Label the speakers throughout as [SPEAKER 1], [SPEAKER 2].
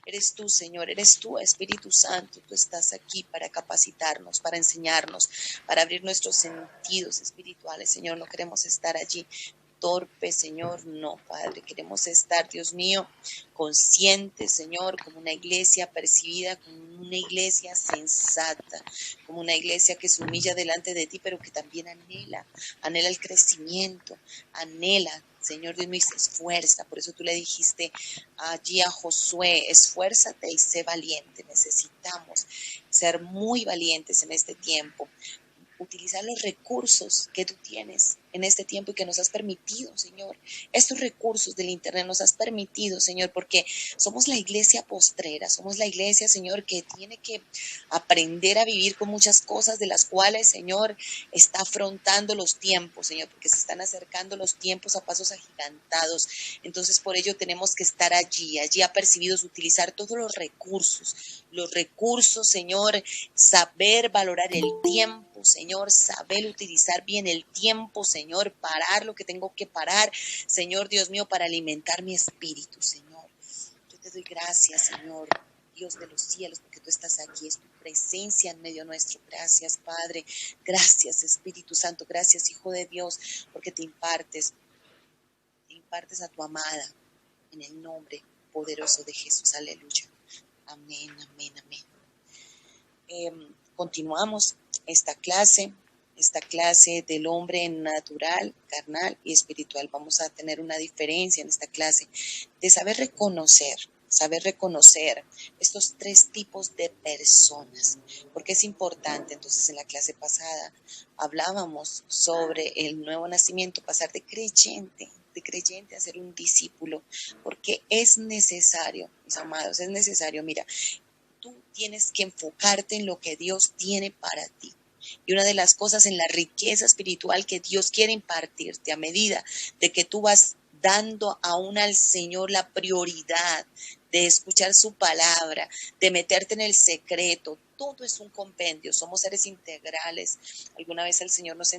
[SPEAKER 1] Eres tú, Señor, eres tú, Espíritu Santo. Tú estás aquí para capacitarnos, para enseñarnos, para abrir nuestros sentidos espirituales. Señor, no queremos estar allí torpe, Señor, no, Padre, queremos estar, Dios mío, conscientes, Señor, como una iglesia percibida, como una iglesia sensata, como una iglesia que se humilla delante de ti, pero que también anhela el crecimiento, anhela, Señor Dios mío, y se esfuerza. Por eso tú le dijiste allí a Josué, esfuérzate y sé valiente. Necesitamos ser muy valientes en este tiempo, utilizar los recursos que tú tienes en este tiempo y que nos has permitido, Señor. Estos recursos del Internet nos has permitido, Señor, porque somos la iglesia postrera, somos la iglesia, Señor, que tiene que aprender a vivir con muchas cosas de las cuales, Señor, está afrontando los tiempos, Señor, porque se están acercando los tiempos a pasos agigantados. Entonces, por ello tenemos que estar allí apercibidos, utilizar todos los recursos, Señor, saber valorar el tiempo, Señor, saber utilizar bien el tiempo, Señor, parar lo que tengo que parar, Señor Dios mío, para alimentar mi espíritu, Señor. Yo te doy gracias, Señor, Dios de los cielos, porque tú estás aquí, es tu presencia en medio nuestro. Gracias, Padre, gracias, Espíritu Santo, gracias, Hijo de Dios, porque te impartes a tu amada en el nombre poderoso de Jesús. Aleluya. Amén, amén, amén. Continuamos esta clase del hombre natural, carnal y espiritual. Vamos a tener una diferencia en esta clase de saber reconocer estos tres tipos de personas, porque es importante. Entonces, en la clase pasada hablábamos sobre el nuevo nacimiento, pasar de creyente a ser un discípulo, porque es necesario, mis amados, es necesario. Mira, tú tienes que enfocarte en lo que Dios tiene para ti. Y una de las cosas en la riqueza espiritual que Dios quiere impartirte a medida de que tú vas dando aún al Señor la prioridad de escuchar su palabra, de meterte en el secreto. Todo es un compendio, somos seres integrales. Alguna vez el Señor nos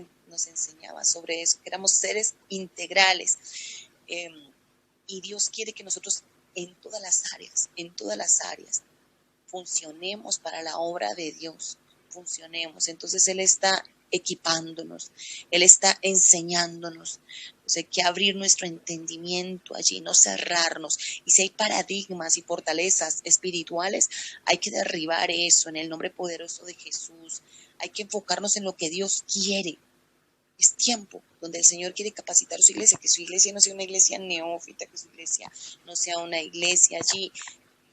[SPEAKER 1] enseñaba sobre eso, que éramos seres integrales. Y Dios quiere que nosotros en todas las áreas, funcionemos para la obra de Dios, funcionemos. Entonces Él está equipándonos, Él está enseñándonos. Entonces hay que abrir nuestro entendimiento allí, no cerrarnos. Y si hay paradigmas y fortalezas espirituales, hay que derribar eso en el nombre poderoso de Jesús. Hay que enfocarnos en lo que Dios quiere. Es tiempo donde el Señor quiere capacitar a su iglesia, que su iglesia no sea una iglesia neófita, que su iglesia no sea una iglesia allí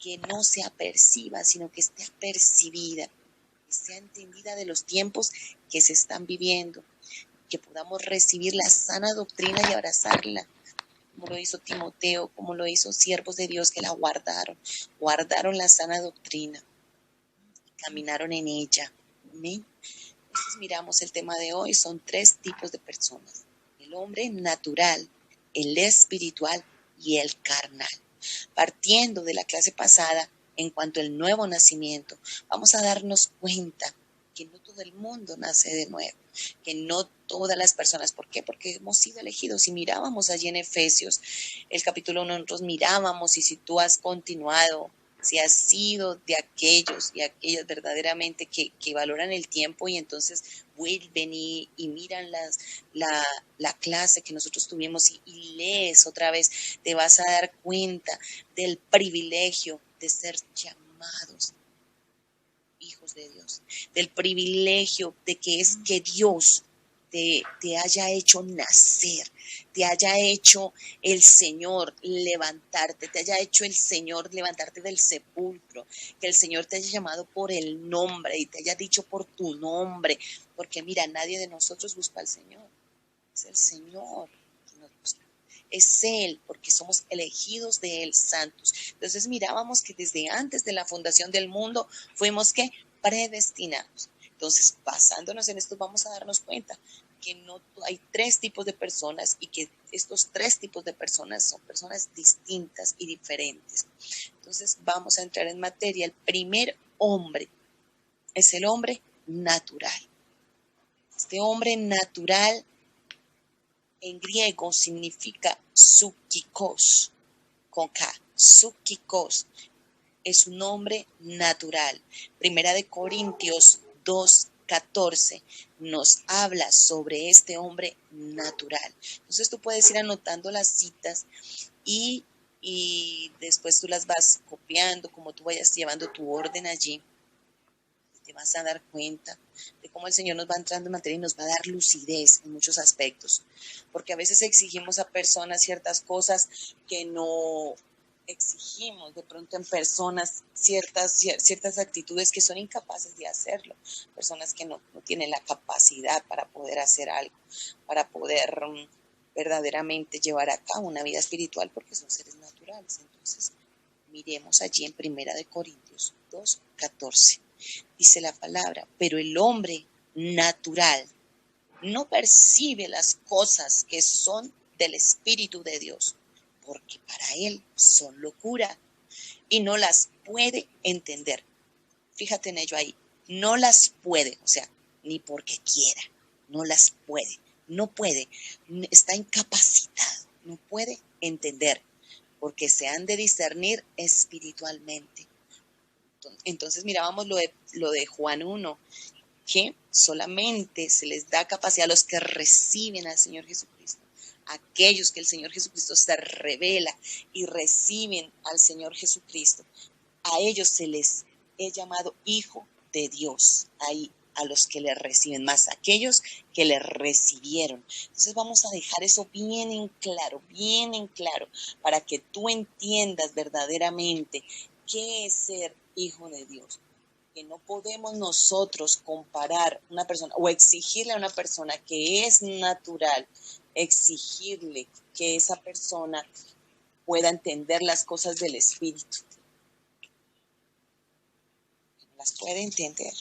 [SPEAKER 1] que no se aperciba, sino que esté apercibida, que sea entendida de los tiempos que se están viviendo, que podamos recibir la sana doctrina y abrazarla, como lo hizo Timoteo, como lo hizo siervos de Dios que la guardaron la sana doctrina y caminaron en ella. Amén. Entonces miramos el tema de hoy, son tres tipos de personas: el hombre natural, el espiritual y el carnal. Partiendo de la clase pasada, en cuanto al nuevo nacimiento, vamos a darnos cuenta que no todo el mundo nace de nuevo, que no todas las personas. ¿Por qué? Porque hemos sido elegidos. Y mirábamos allí en Efesios, el capítulo 1, nosotros mirábamos, y si tú has continuado, si has sido de aquellos y aquellas verdaderamente que valoran el tiempo y entonces vuelven y miran la clase que nosotros tuvimos y lees otra vez, te vas a dar cuenta del privilegio de ser llamados hijos de Dios, del privilegio de que es que Dios te haya hecho nacer, te haya hecho el Señor levantarte, te haya hecho el Señor levantarte del sepulcro, que el Señor te haya llamado por el nombre y te haya dicho por tu nombre, porque mira, nadie de nosotros busca al Señor, es el Señor quien nos busca. Es Él, porque somos elegidos de Él, santos. Entonces mirábamos que desde antes de la fundación del mundo fuimos que predestinados. Entonces, basándonos en esto, vamos a darnos cuenta que no hay tres tipos de personas y que estos tres tipos de personas son personas distintas y diferentes. Entonces, vamos a entrar en materia. El primer hombre es el hombre natural. Este hombre natural en griego significa psúkikos, con K, psúkikos. es un hombre natural. Primera de Corintios 2:14 nos habla sobre este hombre natural. Entonces tú puedes ir anotando las citas y después tú las vas copiando, como tú vayas llevando tu orden allí. Te vas a dar cuenta de cómo el Señor nos va entrando en materia y nos va a dar lucidez en muchos aspectos. Porque a veces exigimos a personas ciertas cosas que no exigimos de pronto en personas ciertas actitudes que son incapaces de hacerlo. Personas que no tienen la capacidad para poder hacer algo, para poder verdaderamente llevar a cabo una vida espiritual porque son seres naturales. Entonces, miremos allí en Primera de Corintios 2:14. Dice la palabra, pero el hombre natural no percibe las cosas que son del Espíritu de Dios, porque para él son locura y no las puede entender. Fíjate en ello ahí, no las puede, o sea, ni porque quiera, no las puede, no puede, está incapacitado, no puede entender, porque se han de discernir espiritualmente. Entonces mirábamos lo de Juan 1, que solamente se les da capacidad a los que reciben al Señor Jesucristo. Aquellos que el Señor Jesucristo se revela y reciben al Señor Jesucristo, a ellos se les he llamado hijo de Dios, ahí a los que le reciben, más aquellos que le recibieron. Entonces vamos a dejar eso bien en claro, para que tú entiendas verdaderamente qué es ser hijo de Dios. Que no podemos nosotros comparar una persona o exigirle a una persona que es natural, exigirle que esa persona pueda entender las cosas del Espíritu. No las puede entender.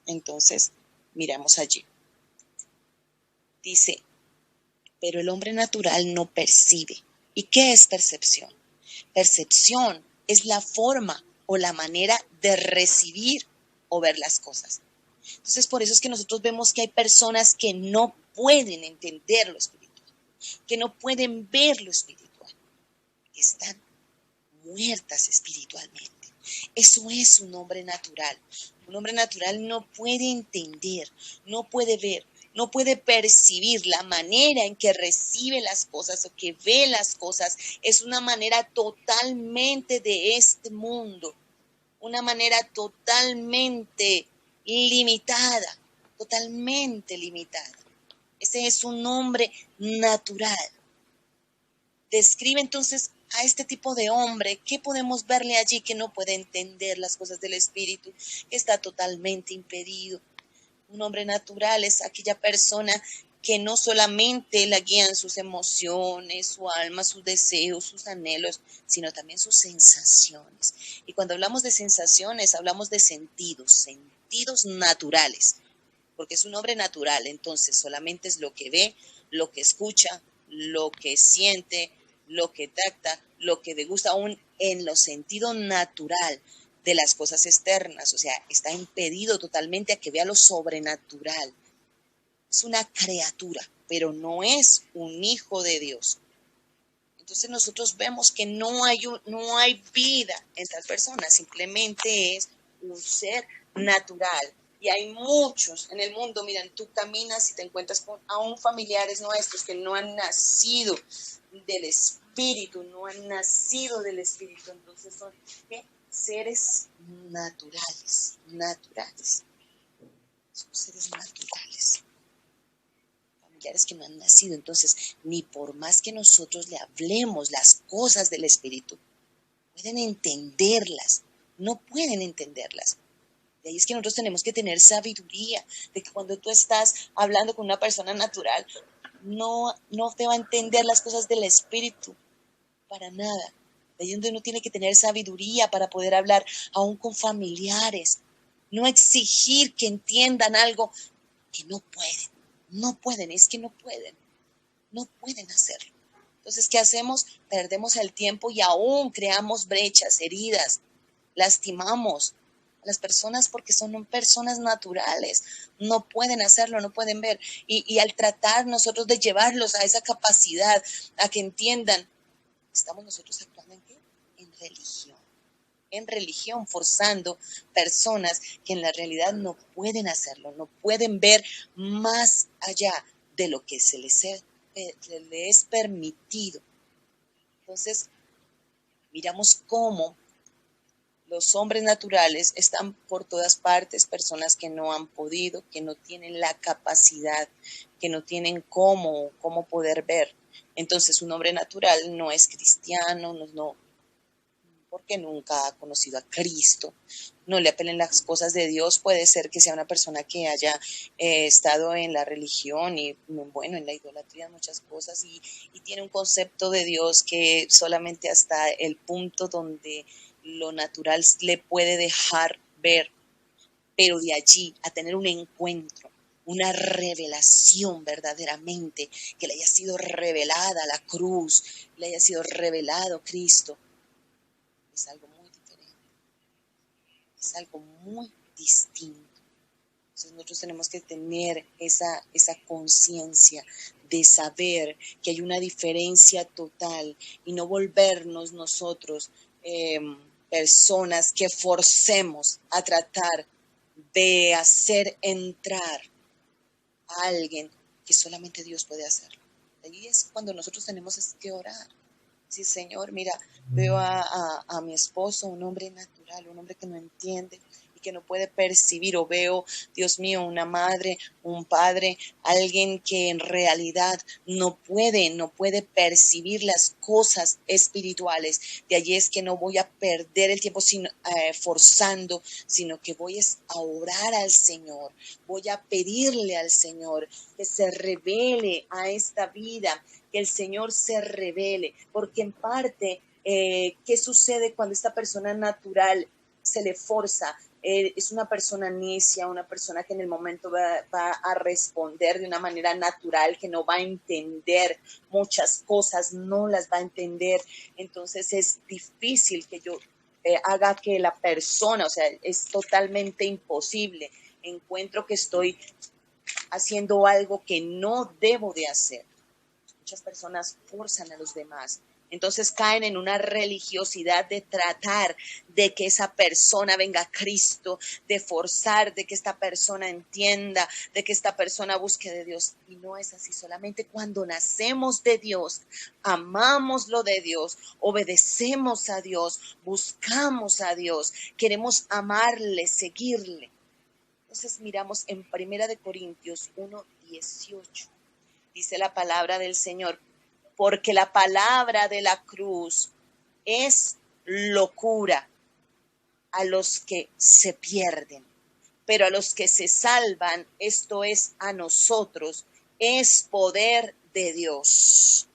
[SPEAKER 1] Entonces, miramos allí. Dice, pero el hombre natural no percibe. ¿Y qué es percepción? Percepción es la forma o la manera de recibir o ver las cosas. Entonces, por eso es que nosotros vemos que hay personas que no pueden entender lo espiritual, que no pueden ver lo espiritual, que están muertas espiritualmente. Eso es un hombre natural. Un hombre natural no puede entender, no puede ver, no puede percibir la manera en que recibe las cosas o que ve las cosas. Es una manera totalmente de este mundo, una manera totalmente limitada, totalmente limitada. Ese es un hombre natural. Describe entonces a este tipo de hombre. ¿Qué podemos verle allí que no puede entender las cosas del espíritu? Que está totalmente impedido. Un hombre natural es aquella persona que no solamente la guían sus emociones, su alma, sus deseos, sus anhelos, sino también sus sensaciones. Y cuando hablamos de sensaciones, hablamos de sentidos naturales, porque es un hombre natural, entonces solamente es lo que ve, lo que escucha, lo que siente, lo que tacta, lo que degusta, aún en lo sentido natural de las cosas externas, o sea, está impedido totalmente a que vea lo sobrenatural. Es una criatura, pero no es un hijo de Dios. Entonces nosotros vemos que no hay vida en tal persona, simplemente es un ser natural. Y hay muchos en el mundo, miren, tú caminas y te encuentras con aún familiares nuestros que no han nacido del Espíritu, entonces son ¿qué? Seres naturales, son seres naturales. Familiares que no han nacido, entonces ni por más que nosotros le hablemos las cosas del Espíritu, pueden entenderlas, no pueden entenderlas. De ahí es que nosotros tenemos que tener sabiduría, de que cuando tú estás hablando con una persona natural, no te va a entender las cosas del Espíritu, para nada. De ahí donde uno tiene que tener sabiduría para poder hablar aún con familiares, no exigir que entiendan algo que no pueden, es que no pueden hacerlo. Entonces, ¿qué hacemos? Perdemos el tiempo y aún creamos brechas, heridas, lastimamos a las personas porque son personas naturales, no pueden hacerlo, no pueden ver. Y al tratar nosotros de llevarlos a esa capacidad, a que entiendan, estamos nosotros actuando ¿en qué? En religión. en religión, forzando personas que en la realidad no pueden hacerlo, no pueden ver más allá de lo que se les es permitido. Entonces, miramos cómo los hombres naturales están por todas partes, personas que no han podido, que no tienen la capacidad, que no tienen cómo poder ver. Entonces, un hombre natural no es cristiano, no, porque nunca ha conocido a Cristo, no le apelen las cosas de Dios. Puede ser que sea una persona que haya estado en la religión y, bueno, en la idolatría, muchas cosas, y tiene un concepto de Dios que solamente hasta el punto donde lo natural le puede dejar ver, pero de allí a tener un encuentro, una revelación verdaderamente, que le haya sido revelada la cruz, le haya sido revelado Cristo, es algo muy diferente, es algo muy distinto. Entonces nosotros tenemos que tener esa conciencia de saber que hay una diferencia total y no volvernos nosotros personas que forcemos a tratar de hacer entrar a alguien que solamente Dios puede hacerlo. Ahí es cuando nosotros tenemos que orar. Sí, Señor, mira, veo a mi esposo, un hombre natural, un hombre que no entiende y que no puede percibir, o veo, Dios mío, una madre, un padre, alguien que en realidad no puede percibir las cosas espirituales. De allí es que no voy a perder el tiempo forzando, sino que voy a orar al Señor, voy a pedirle al Señor que se revele a esta vida, que el Señor se revele, porque en parte, ¿qué sucede cuando esta persona natural se le forza? Es una persona necia, una persona que en el momento va a responder de una manera natural, que no va a entender muchas cosas, no las va a entender. Entonces es difícil que yo haga que la persona, o sea, es totalmente imposible. Encuentro que estoy haciendo algo que no debo de hacer. Muchas personas forzan a los demás. Entonces caen en una religiosidad de tratar de que esa persona venga a Cristo, de forzar de que esta persona entienda, de que esta persona busque de Dios. Y no es así. Solamente cuando nacemos de Dios, amamos lo de Dios, obedecemos a Dios, buscamos a Dios, queremos amarle, seguirle. Entonces miramos en 1 Corintios 1:18. Dice la palabra del Señor, porque la palabra de la cruz es locura a los que se pierden, pero a los que se salvan, esto es a nosotros, es poder de Dios.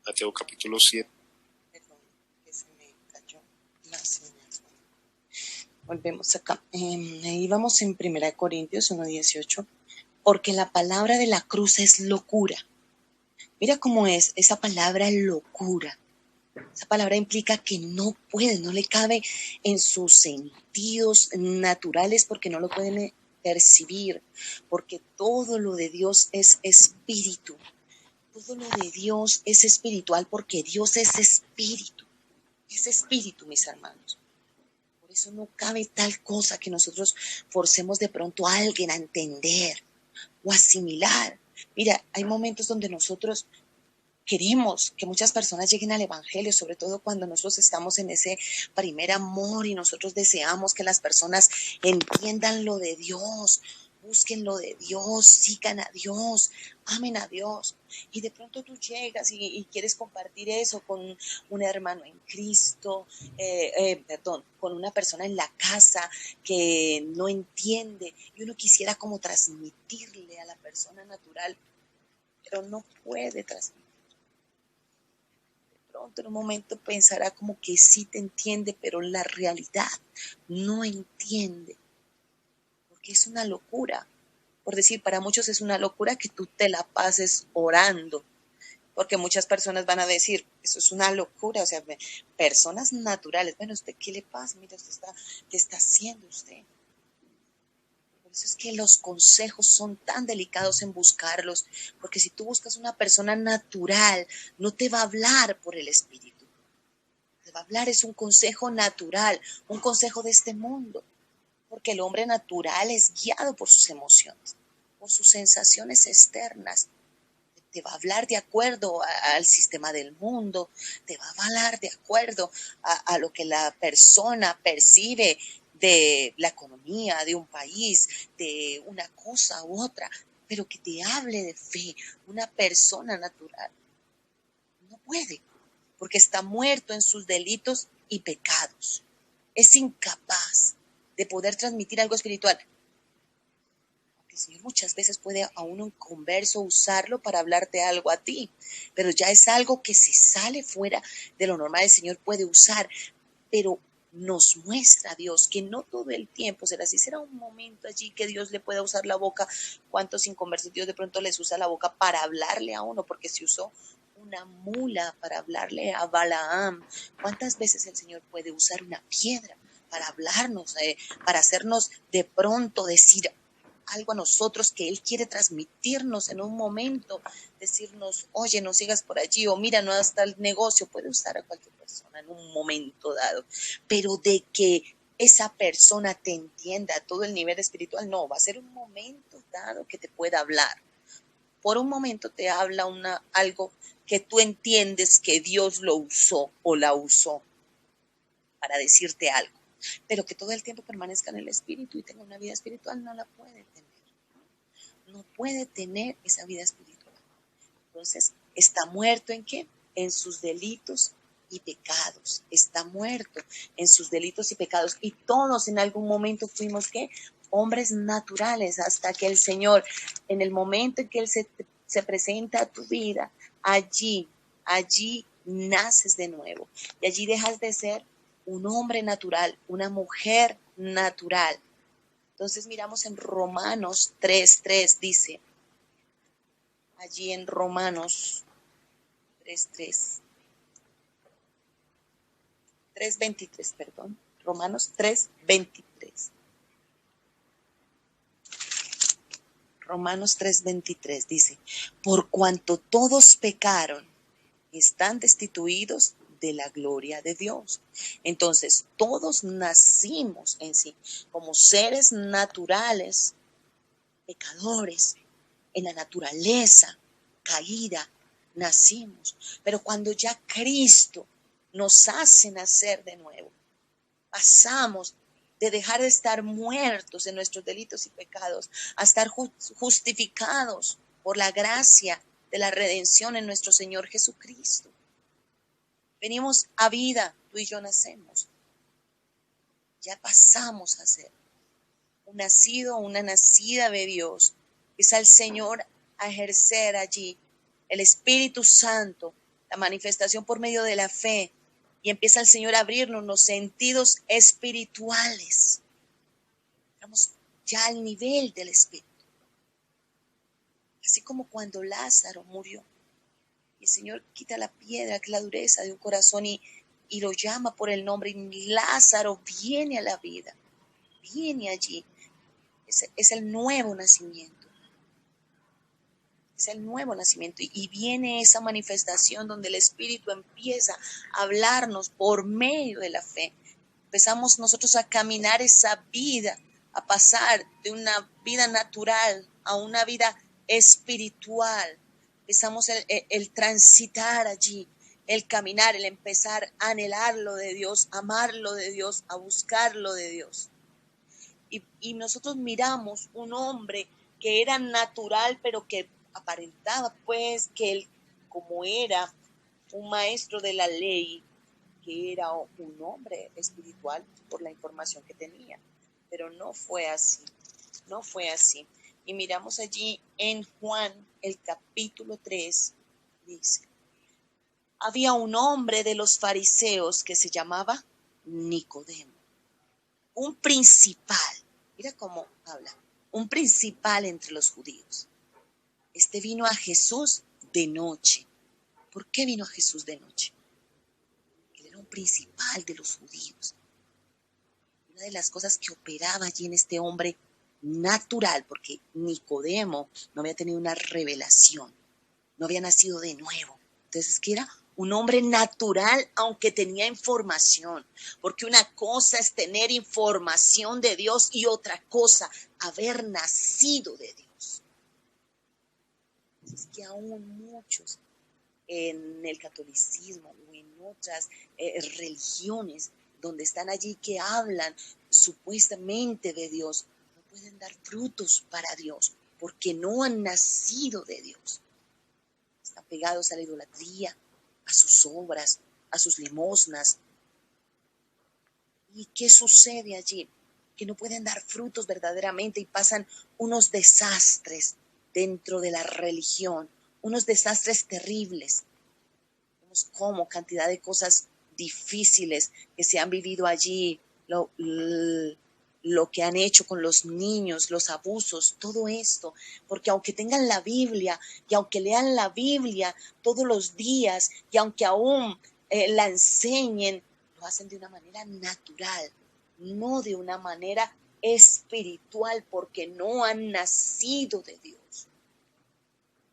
[SPEAKER 2] Mateo capítulo 7.
[SPEAKER 1] Perdón, que se me cayó la señal. Volvemos acá. Íbamos en 1 Corintios 1:18. Porque la palabra de la cruz es locura. Mira cómo es esa palabra locura. Esa palabra implica que no puede, no le cabe en sus sentidos naturales porque no lo pueden percibir, porque todo lo de Dios es espíritu. Todo lo de Dios es espiritual porque Dios es espíritu. Es espíritu, mis hermanos. Por eso no cabe tal cosa que nosotros forcemos de pronto a alguien a entender o asimilar. Mira, hay momentos donde nosotros queremos que muchas personas lleguen al Evangelio, sobre todo cuando nosotros estamos en ese primer amor y nosotros deseamos que las personas entiendan lo de Dios, busquen lo de Dios, sigan a Dios, amen a Dios. Y de pronto tú llegas y quieres compartir eso con un hermano en Cristo, con una persona en la casa que no entiende y uno quisiera como transmitirle a la persona natural, pero no puede transmitir. Pronto en un momento pensará como que sí te entiende, pero la realidad no entiende, porque es una locura. Por decir, para muchos es una locura que tú te la pases orando, porque muchas personas van a decir, eso es una locura, o sea, personas naturales, bueno, ¿usted qué le pasa? Mira, ¿qué está haciendo usted? Por eso es que los consejos son tan delicados en buscarlos, porque si tú buscas una persona natural, no te va a hablar por el espíritu. Te va a hablar es un consejo natural, un consejo de este mundo, porque el hombre natural es guiado por sus emociones, por sus sensaciones externas. Te va a hablar de acuerdo al sistema del mundo, te va a hablar de acuerdo a lo que la persona percibe de la economía, de un país, de una cosa u otra, pero que te hable de fe, una persona natural. No puede, porque está muerto en sus delitos y pecados. Es incapaz de poder transmitir algo espiritual. El Señor muchas veces puede a uno en converso usarlo para hablarte algo a ti, pero ya es algo que se sale fuera de lo normal. El Señor puede usar, pero nos muestra a Dios que no todo el tiempo será así. Será un momento allí que Dios le pueda usar la boca. ¿Cuántos inconversos Dios de pronto les usa la boca para hablarle a uno? Porque se usó una mula para hablarle a Balaam. ¿Cuántas veces el Señor puede usar una piedra para hablarnos, para hacernos de pronto decir algo a nosotros que Él quiere transmitirnos en un momento, decirnos, oye, no sigas por allí, o mira, no hasta el negocio, puede usar a cualquier persona en un momento dado, pero de que esa persona te entienda a todo el nivel espiritual, no, va a ser un momento dado que te pueda hablar. Por un momento te habla algo que tú entiendes que Dios lo usó o la usó para decirte algo, pero que todo el tiempo permanezca en el espíritu y tenga una vida espiritual, no la puede tener. No puede tener esa vida espiritual. Entonces, ¿está muerto en qué? En sus delitos y pecados. Está muerto en sus delitos y pecados. Y todos en algún momento fuimos, ¿qué? Hombres naturales, hasta que el Señor, en el momento en que Él se presenta a tu vida, allí naces de nuevo. Y allí dejas de ser un hombre natural, una mujer natural. Entonces miramos en Romanos 3:3, dice, allí en Romanos 3:3, 3:23, perdón, Romanos 3:23. Romanos 3:23 dice, por cuanto todos pecaron, están destituidos de la gloria de Dios. Entonces, todos nacimos en sí como seres naturales, pecadores, en la naturaleza caída, nacimos. Pero cuando ya Cristo nos hace nacer de nuevo, pasamos de dejar de estar muertos en nuestros delitos y pecados a estar justificados por la gracia de la redención en nuestro Señor Jesucristo. Venimos a vida, tú y yo nacemos. Ya pasamos a ser un nacido o una nacida de Dios. Es al Señor a ejercer allí el Espíritu Santo la manifestación por medio de la fe, y empieza el Señor a abrirnos los sentidos espirituales. Estamos ya al nivel del Espíritu. Así como cuando Lázaro murió, y el Señor quita la piedra, que es la dureza de un corazón, y lo llama por el nombre, y Lázaro viene a la vida, viene allí. Es el nuevo nacimiento. Es el nuevo nacimiento, y viene esa manifestación donde el Espíritu empieza a hablarnos por medio de la fe. Empezamos nosotros a caminar esa vida, a pasar de una vida natural a una vida espiritual. Empezamos el transitar allí, el caminar, el empezar a anhelar lo de Dios, amarlo de Dios, a buscar lo de Dios. Y nosotros miramos un hombre que era natural, pero que aparentaba pues que él, como era un maestro de la ley, que era un hombre espiritual por la información que tenía. Pero no fue así, no fue así. Y miramos allí en Juan, el capítulo 3, dice: había un hombre de los fariseos que se llamaba Nicodemo, un principal. Mira cómo habla, un principal entre los judíos. Este vino a Jesús de noche. ¿Por qué vino a Jesús de noche? Él era un principal de los judíos. Una de las cosas que operaba allí en este hombre natural, porque Nicodemo no había tenido una revelación, no había nacido de nuevo. Entonces, que era un hombre natural, aunque tenía información, porque una cosa es tener información de Dios y otra cosa, haber nacido de Dios. Es que aún muchos en el catolicismo o en otras religiones donde están allí que hablan supuestamente de Dios, no pueden dar frutos para Dios porque no han nacido de Dios. Están pegados a la idolatría, a sus obras, a sus limosnas. ¿Y qué sucede allí? Que no pueden dar frutos verdaderamente y pasan unos desastres dentro de la religión, unos desastres terribles. Vemos cómo cantidad de cosas difíciles que se han vivido allí, lo que han hecho con los niños, los abusos, todo esto, porque aunque tengan la Biblia y aunque lean la Biblia todos los días y aunque aún la enseñen, lo hacen de una manera natural, no de una manera espiritual, porque no han nacido de Dios.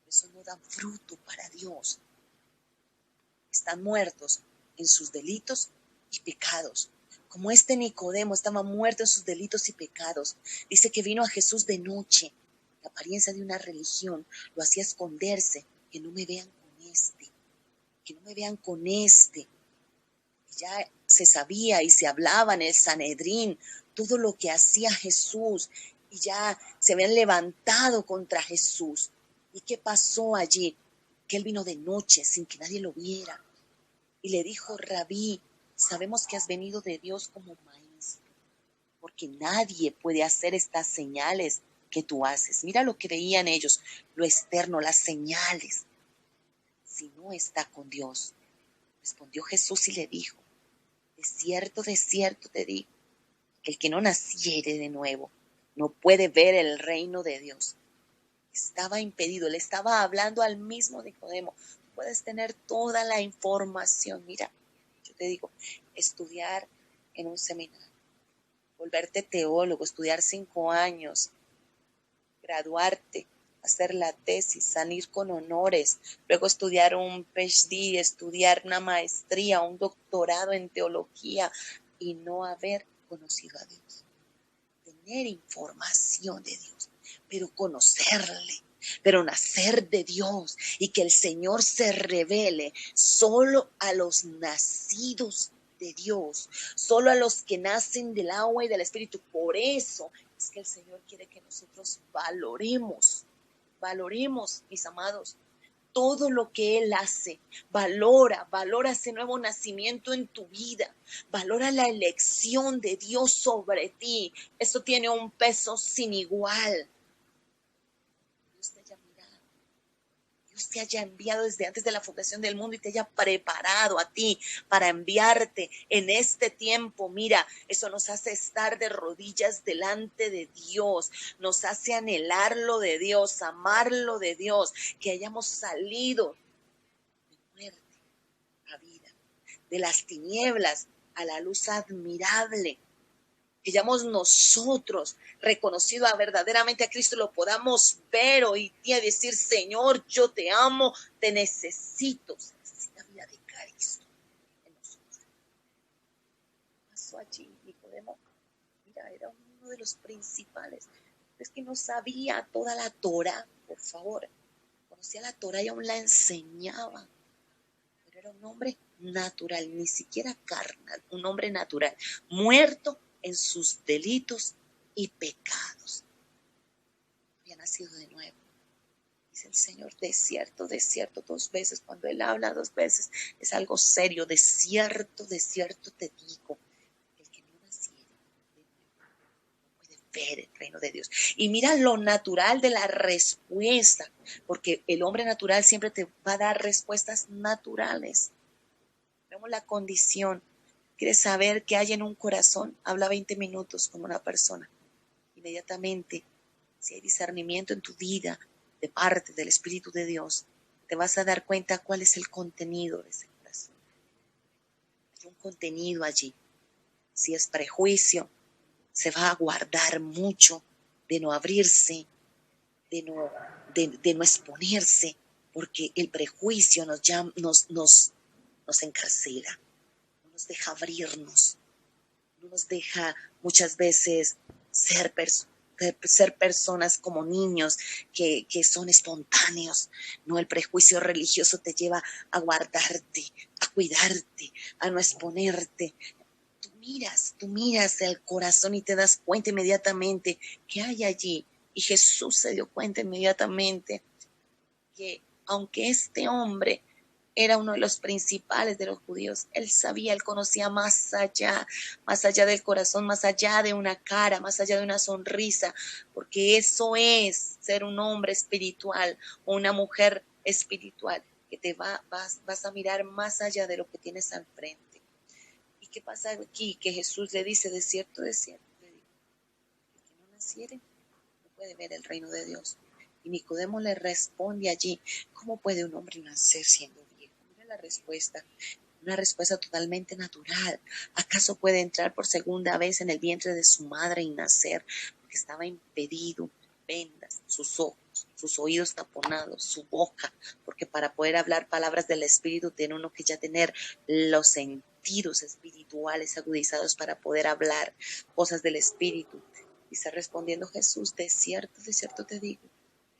[SPEAKER 1] Eso no dan fruto para Dios. Están muertos en sus delitos y pecados. Como este Nicodemo estaba muerto en sus delitos y pecados. Dice que vino a Jesús de noche. La apariencia de una religión lo hacía esconderse. Que no me vean con este. Que no me vean con este. Ya se sabía y se hablaba en el Sanedrín todo lo que hacía Jesús. Y ya se habían levantado contra Jesús. ¿Y qué pasó allí? Que él vino de noche sin que nadie lo viera. Y le dijo: Rabí, sabemos que has venido de Dios como maestro, porque nadie puede hacer estas señales que tú haces. Mira lo que veían ellos, lo externo, las señales. Si no está con Dios. Respondió Jesús y le dijo: de cierto te digo, que el que no naciere de nuevo no puede ver el reino de Dios. Estaba impedido, le estaba hablando al mismo Nicodemo. Puedes tener toda la información. Mira, yo te digo, estudiar en un seminario, volverte teólogo, estudiar 5 años, graduarte, hacer la tesis, salir con honores, luego estudiar un PhD, estudiar una maestría, un doctorado en teología y no haber conocido a Dios. Tener información de Dios, pero conocerle, pero nacer de Dios y que el Señor se revele solo a los nacidos de Dios, solo a los que nacen del agua y del Espíritu. Por eso es que el Señor quiere que nosotros valoremos, mis amados, todo lo que Él hace. Valora ese nuevo nacimiento en tu vida. Valora la elección de Dios sobre ti. Eso tiene un peso sin igual. Dios te haya enviado desde antes de la fundación del mundo y te haya preparado a ti para enviarte en este tiempo. Mira, eso nos hace estar de rodillas delante de Dios, nos hace anhelarlo de Dios, amarlo de Dios, que hayamos salido de muerte a vida, de las tinieblas a la luz admirable. Que hayamos nosotros reconocido verdaderamente a Cristo, lo podamos ver hoy día y decir: Señor, yo te amo, te necesito. Se necesita vida de Cristo en nosotros. ¿Qué pasó allí, Nicodemo? Mira, era uno de los principales. Es que no sabía toda la Torá, por favor. Conocía la Torá y aún la enseñaba. Pero era un hombre natural, ni siquiera carnal, un hombre natural, muerto en sus delitos y pecados. Había nacido de nuevo. Dice el Señor: de cierto, 2 veces. Cuando Él habla 2 veces es algo serio. De cierto te digo, el que no naciere de nuevo no puede ver el reino de Dios. Y mira lo natural de la respuesta, porque el hombre natural siempre te va a dar respuestas naturales. Vemos la condición. ¿Quieres saber qué hay en un corazón? Habla 20 minutos con una persona. Inmediatamente, si hay discernimiento en tu vida de parte del Espíritu de Dios, te vas a dar cuenta cuál es el contenido de ese corazón. Hay un contenido allí. Si es prejuicio, se va a guardar mucho de no abrirse, de no exponerse, porque el prejuicio nos encarcela. Nos deja abrirnos, no nos deja muchas veces ser personas como niños que son espontáneos. No, el prejuicio religioso te lleva a guardarte, a cuidarte, a no exponerte. Tú miras el corazón y te das cuenta inmediatamente que hay allí. Y Jesús se dio cuenta inmediatamente que aunque este hombre era uno de los principales de los judíos, él sabía, él conocía más allá del corazón, más allá de una cara, más allá de una sonrisa, porque eso es ser un hombre espiritual o una mujer espiritual, que vas a mirar más allá de lo que tienes al frente. ¿Y qué pasa aquí? Que Jesús le dice: de cierto, le digo, el que no naciere no puede ver el reino de Dios. Y Nicodemo le responde allí: ¿cómo puede un hombre nacer siendo viejo? Mira la respuesta, una respuesta totalmente natural. ¿Acaso puede entrar por segunda vez en el vientre de su madre y nacer? Porque estaba impedido, vendas, sus ojos, sus oídos taponados, su boca, porque para poder hablar palabras del Espíritu tiene uno que ya tener los sentidos espirituales agudizados para poder hablar cosas del Espíritu. Y está respondiendo Jesús: de cierto te digo,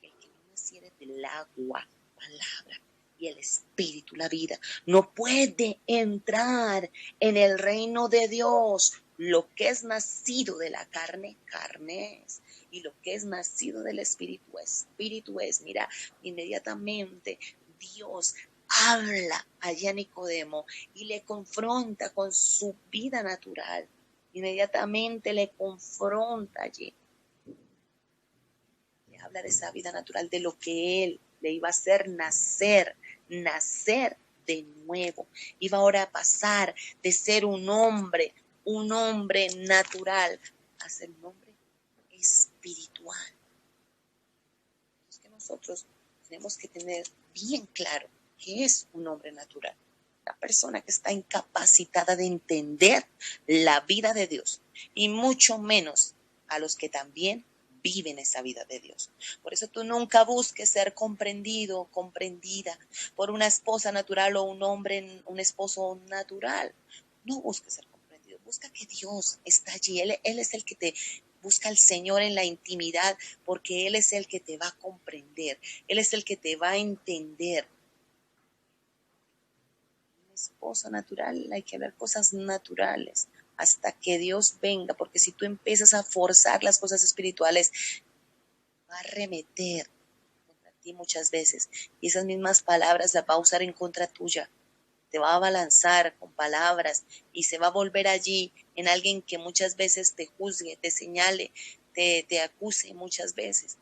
[SPEAKER 1] que el que no naciere del agua, palabra, y el Espíritu, la vida, no puede entrar en el reino de Dios. Lo que es nacido de la carne, carne es. Y lo que es nacido del Espíritu, Espíritu es. Mira, inmediatamente Dios habla allá a Nicodemo y le confronta con su vida natural. Inmediatamente le confronta allí. Le habla de esa vida natural, de lo que él le iba a hacer nacer de nuevo. Iba ahora a pasar de ser un hombre natural a ser un hombre espiritual. Es que nosotros tenemos que tener bien claro qué es un hombre natural. Una persona que está incapacitada de entender la vida de Dios, y mucho menos a los que también viven esa vida de Dios. Por eso tú nunca busques ser comprendido o comprendida por una esposa natural o un esposo natural. No busques ser comprendido, busca que Dios está allí. Él es el que te busca al Señor en la intimidad, porque Él es el que te va a comprender, Él es el que te va a entender. Esposa natural, hay que hablar cosas naturales hasta que Dios venga, porque si tú empiezas a forzar las cosas espirituales, va a arremeter contra ti muchas veces, y esas mismas palabras las va a usar en contra tuya, te va a abalanzar con palabras y se va a volver allí en alguien que muchas veces te juzgue, te señale, te acuse muchas veces,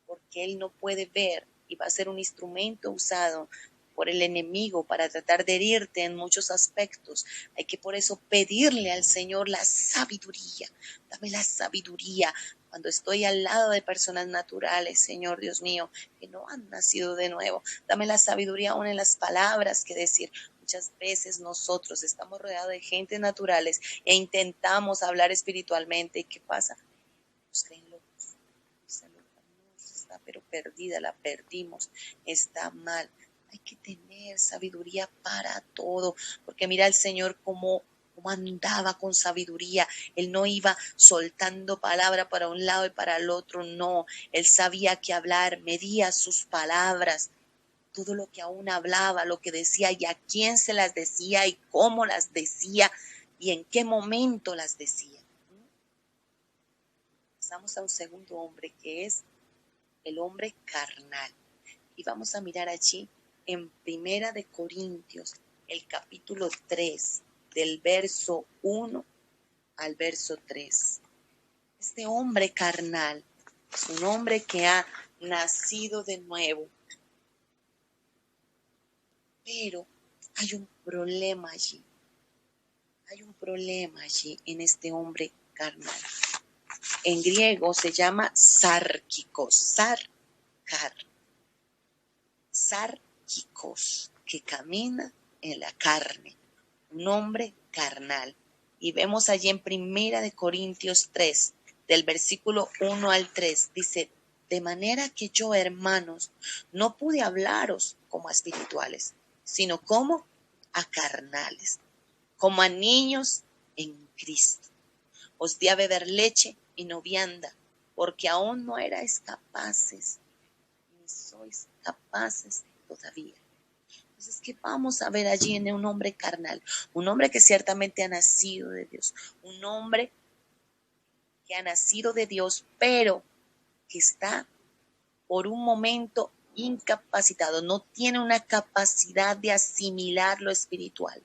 [SPEAKER 1] porque él no puede ver y va a ser un instrumento usado por el enemigo para tratar de herirte en muchos aspectos. Hay que por eso pedirle al Señor la sabiduría. Dame la sabiduría cuando estoy al lado de personas naturales, Señor Dios mío, que no han nacido de nuevo. Dame la sabiduría aún en las palabras que decir. Muchas veces nosotros estamos rodeados de gente naturales e intentamos hablar espiritualmente. ¿Y qué pasa? Nos creen locos. Esa loca no está pero perdida, la perdimos. Está mal. Hay que tener sabiduría para todo, porque mira al Señor cómo andaba con sabiduría. Él no iba soltando palabra para un lado y para el otro, no. Él sabía qué hablar, medía sus palabras, todo lo que aún hablaba, lo que decía y a quién se las decía y cómo las decía y en qué momento las decía. Pasamos a un segundo hombre que es el hombre carnal. Y vamos a mirar allí en Primera de Corintios, el capítulo 3, del verso 1 al verso 3. Este hombre carnal es un hombre que ha nacido de nuevo. Pero hay un problema allí. Hay un problema allí en este hombre carnal. En griego se llama sárquicos, sárquicos, que camina en la carne, un hombre carnal. Y vemos allí en Primera de Corintios 3, del versículo 1 al 3, dice: de manera que yo, hermanos, no pude hablaros como a espirituales, sino como a carnales, como a niños en Cristo. Os di a beber leche y no vianda, porque aún no erais capaces, ni sois capaces todavía. Entonces, ¿qué vamos a ver allí en un hombre carnal? Un hombre que ciertamente ha nacido de Dios, un hombre que ha nacido de Dios, pero que está por un momento incapacitado, no tiene una capacidad de asimilar lo espiritual,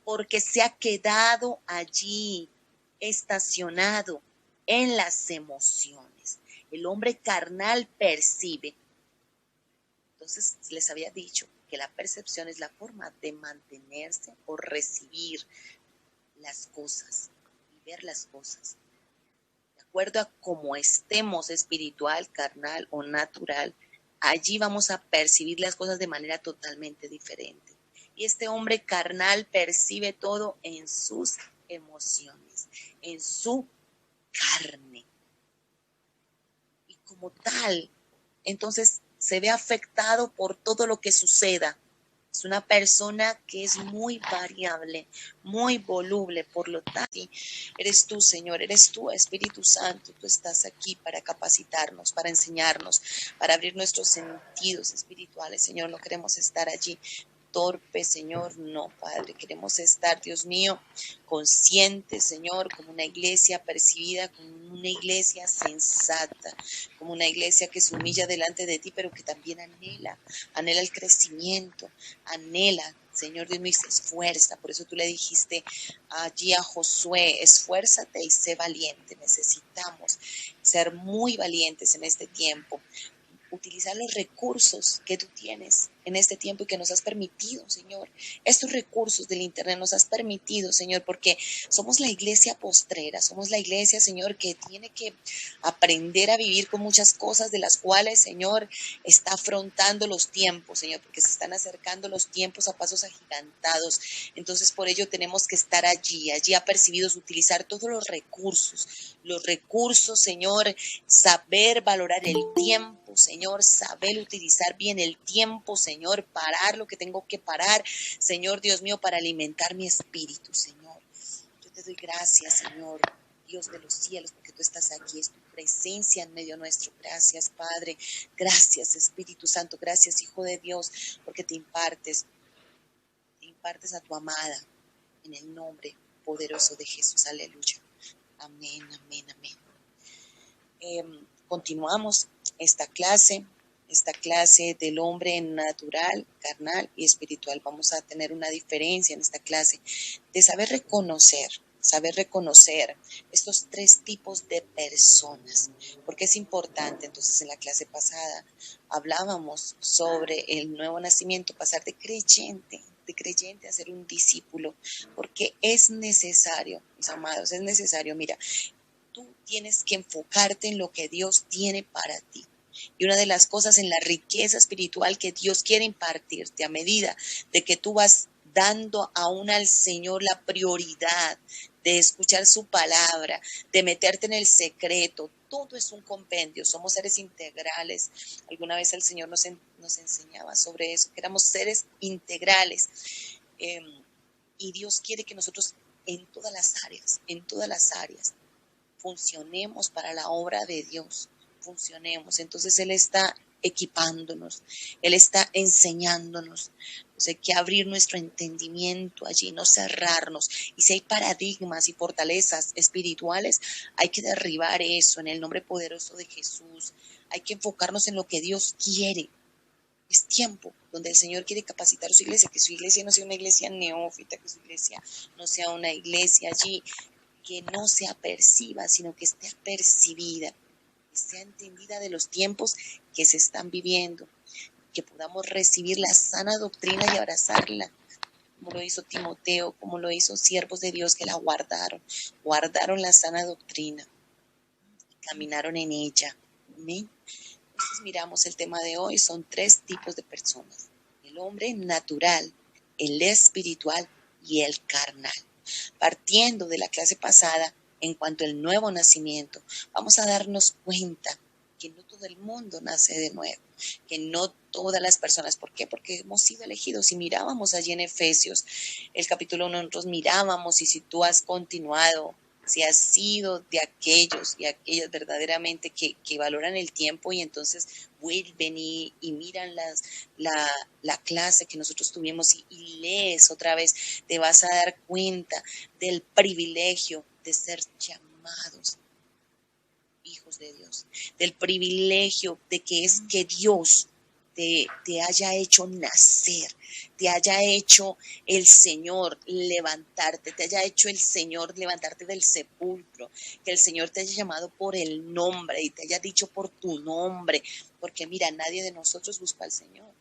[SPEAKER 1] porque se ha quedado allí estacionado en las emociones. El hombre carnal percibe. Entonces les había dicho que la percepción es la forma de mantenerse o recibir las cosas y ver las cosas. De acuerdo a cómo estemos espiritual, carnal o natural, allí vamos a percibir las cosas de manera totalmente diferente. Y este hombre carnal percibe todo en sus emociones, en su carne. Y como tal, entonces se ve afectado por todo lo que suceda. Es una persona que es muy variable, muy voluble, por lo tanto, eres tú, Señor, eres tú, Espíritu Santo, tú estás aquí para capacitarnos, para enseñarnos, para abrir nuestros sentidos espirituales, Señor, no queremos estar allí torpe, Señor, no, Padre, queremos estar, Dios mío, conscientes, Señor, como una iglesia percibida, como una iglesia sensata, como una iglesia que se humilla delante de ti, pero que también anhela el crecimiento, anhela, Señor Dios mío, y se esfuerza. Por eso tú le dijiste allí a Josué: esfuérzate y sé valiente. Necesitamos ser muy valientes en este tiempo, utilizar los recursos que tú tienes en este tiempo y que nos has permitido, Señor. Estos recursos del internet nos has permitido, Señor, porque somos la iglesia postrera, somos la iglesia, Señor, que tiene que aprender a vivir con muchas cosas de las cuales, Señor, está afrontando los tiempos, Señor, porque se están acercando los tiempos a pasos agigantados. Entonces, por ello tenemos que estar allí apercibidos, utilizar todos los recursos, Señor, saber valorar el tiempo, Señor, saber utilizar bien el tiempo, Señor, parar lo que tengo que parar, Señor Dios mío, para alimentar mi espíritu, Señor. Yo te doy gracias, Señor, Dios de los cielos, porque tú estás aquí, es tu presencia en medio nuestro. Gracias, Padre, gracias, Espíritu Santo, gracias, Hijo de Dios, porque te impartes a tu amada en el nombre poderoso de Jesús. Aleluya. Amén, amén, amén. Continuamos esta clase del hombre natural, carnal y espiritual. Vamos a tener una diferencia en esta clase de saber reconocer saber reconocer estos tres tipos de personas, porque es importante. Entonces, en la clase pasada hablábamos sobre el nuevo nacimiento, pasar de creyente a ser un discípulo, porque es necesario, mis amados, es necesario. Mira, tú tienes que enfocarte en lo que Dios tiene para ti. Y una de las cosas en la riqueza espiritual que Dios quiere impartirte a medida de que tú vas dando aún al Señor la prioridad de escuchar su palabra, de meterte en el secreto. Todo es un compendio, somos seres integrales. Alguna vez el Señor nos enseñaba sobre eso, que éramos seres integrales. Y Dios quiere que nosotros en todas las áreas, funcionemos para la obra de Dios, funcionemos. Entonces Él está equipándonos, Él está enseñándonos. Entonces hay que abrir nuestro entendimiento allí, no cerrarnos. Y si hay paradigmas y fortalezas espirituales, hay que derribar eso en el nombre poderoso de Jesús. Hay que enfocarnos en lo que Dios quiere. Es tiempo donde el Señor quiere capacitar a su iglesia, que su iglesia no sea una iglesia neófita, que su iglesia no sea una iglesia allí que no se aperciba, sino que esté apercibida, que sea entendida de los tiempos que se están viviendo, que podamos recibir la sana doctrina y abrazarla, como lo hizo Timoteo, como lo hizo siervos de Dios que la guardaron la sana doctrina y caminaron en ella. Amén. Entonces miramos el tema de hoy, son tres tipos de personas: el hombre natural, el espiritual y el carnal. Partiendo de la clase pasada, en cuanto al nuevo nacimiento, vamos a darnos cuenta que no todo el mundo nace de nuevo, que no todas las personas. ¿Por qué? Porque hemos sido elegidos. Si mirábamos allí en Efesios, el capítulo 1, nosotros mirábamos, y si tú has continuado, si has sido de aquellos y aquellas verdaderamente que valoran el tiempo y entonces vuelven y miran la clase que nosotros tuvimos y lees otra vez, te vas a dar cuenta del privilegio de ser llamados hijos de Dios, del privilegio de que es que Dios te haya hecho nacer, te haya hecho el Señor levantarte, te haya hecho el Señor levantarte del sepulcro, que el Señor te haya llamado por el nombre y te haya dicho por tu nombre, porque mira, nadie de nosotros busca al Señor,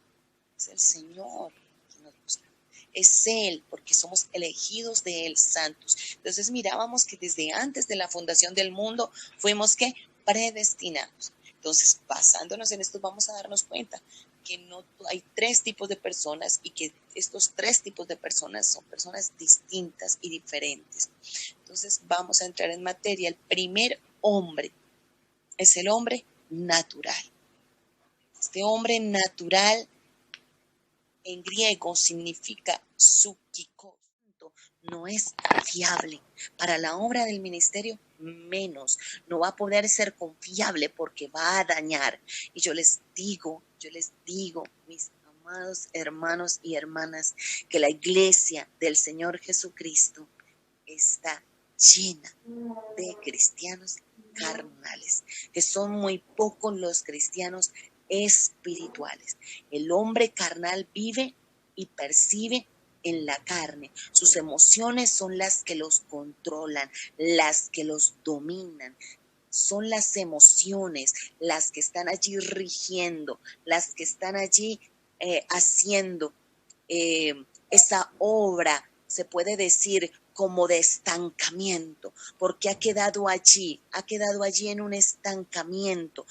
[SPEAKER 1] es el Señor quien nos busca. Es Él, porque somos elegidos de Él, santos. Entonces mirábamos que desde antes de la fundación del mundo fuimos ¿qué? Predestinados. Entonces, basándonos en esto, vamos a darnos cuenta que no hay tres tipos de personas y que estos tres tipos de personas son personas distintas y diferentes. Entonces, vamos a entrar en materia. El primer hombre es el hombre natural. Este hombre natural en griego significa psúquico, no es confiable. Para la obra del ministerio, menos. No va a poder ser confiable porque va a dañar. Y yo les digo, mis amados hermanos y hermanas, que la iglesia del Señor Jesucristo está llena de cristianos carnales, que son muy pocos los cristianos espirituales. El hombre carnal vive y percibe en la carne. Sus emociones son las que los controlan, las que los dominan. Son las emociones las que están allí rigiendo, las que están allí haciendo esa obra, se puede decir, como de estancamiento, porque ha quedado allí en un estancamiento.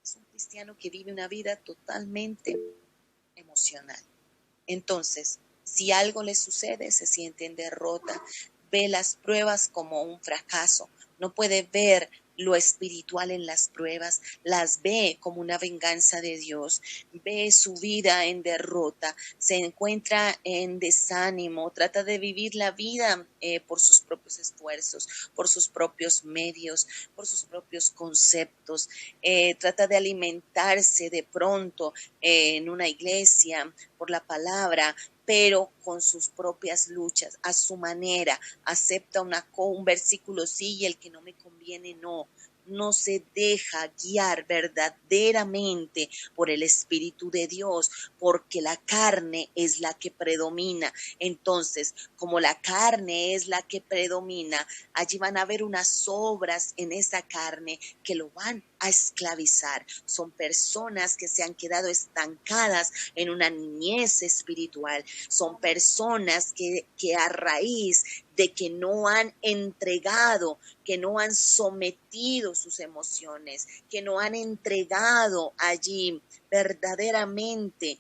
[SPEAKER 1] Es un cristiano que vive una vida totalmente emocional. Entonces, si algo le sucede, se siente en derrota, ve las pruebas como un fracaso, no puede ver lo espiritual en las pruebas, las ve como una venganza de Dios, ve su vida en derrota, se encuentra en desánimo, trata de vivir la vida por sus propios esfuerzos, por sus propios medios, por sus propios conceptos, trata de alimentarse de pronto en una iglesia por la palabra, pero con sus propias luchas, a su manera, acepta un versículo sí y el que no me conviene no no se deja guiar verdaderamente por el Espíritu de Dios, porque la carne es la que predomina. Entonces, como la carne es la que predomina, allí van a haber unas obras en esa carne que lo van a esclavizar. Son personas que se han quedado estancadas en una niñez espiritual. Son personas que a raíz de que no han entregado, que no han sometido sus emociones, que no han entregado allí verdaderamente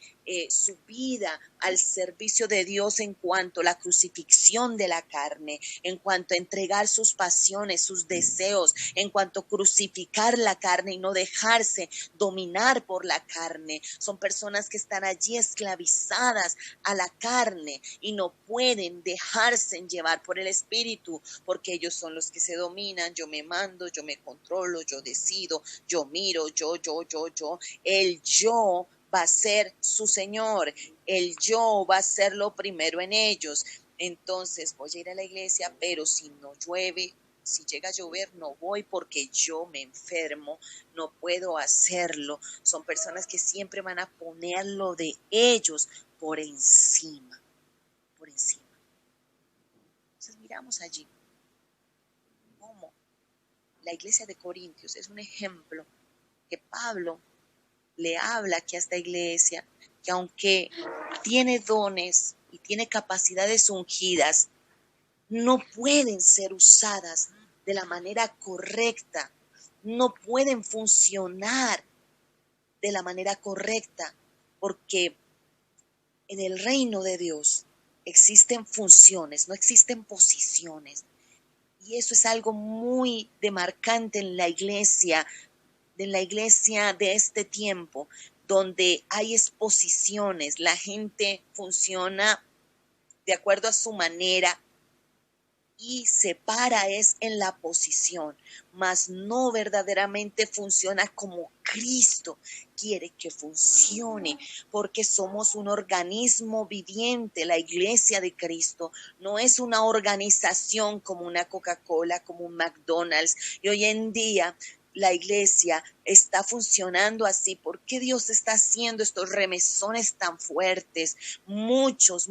[SPEAKER 1] su vida al servicio de Dios en cuanto a la crucifixión de la carne, en cuanto a entregar sus pasiones, sus deseos, en cuanto a crucificar la carne y no dejarse dominar por la carne. Son personas que están allí esclavizadas a la carne y no pueden dejarse llevar por el Espíritu, porque ellos son los que se dominan. Yo me mando, yo me controlo, yo decido, yo miro, yo. El yo va a ser su Señor, el yo va a ser lo primero en ellos. Entonces voy a ir a la iglesia, pero si no llueve, si llega a llover, no voy porque yo me enfermo, no puedo hacerlo. Son personas que siempre van a poner lo de ellos por encima, por encima. Entonces miramos allí cómo la iglesia de Corintios es un ejemplo que Pablo le habla aquí a esta iglesia, que aunque tiene dones y tiene capacidades ungidas, no pueden ser usadas de la manera correcta, no pueden funcionar de la manera correcta, porque en el reino de Dios existen funciones, no existen posiciones. Y eso es algo muy demarcante en la iglesia de este tiempo, donde hay exposiciones, la gente funciona de acuerdo a su manera y se para es en la posición, mas no verdaderamente funciona como Cristo quiere que funcione, porque somos un organismo viviente. La iglesia de Cristo no es una organización como una Coca-Cola, como un McDonald's, y hoy en día la iglesia está funcionando así. ¿Por qué Dios está haciendo estos remesones tan fuertes? Muchas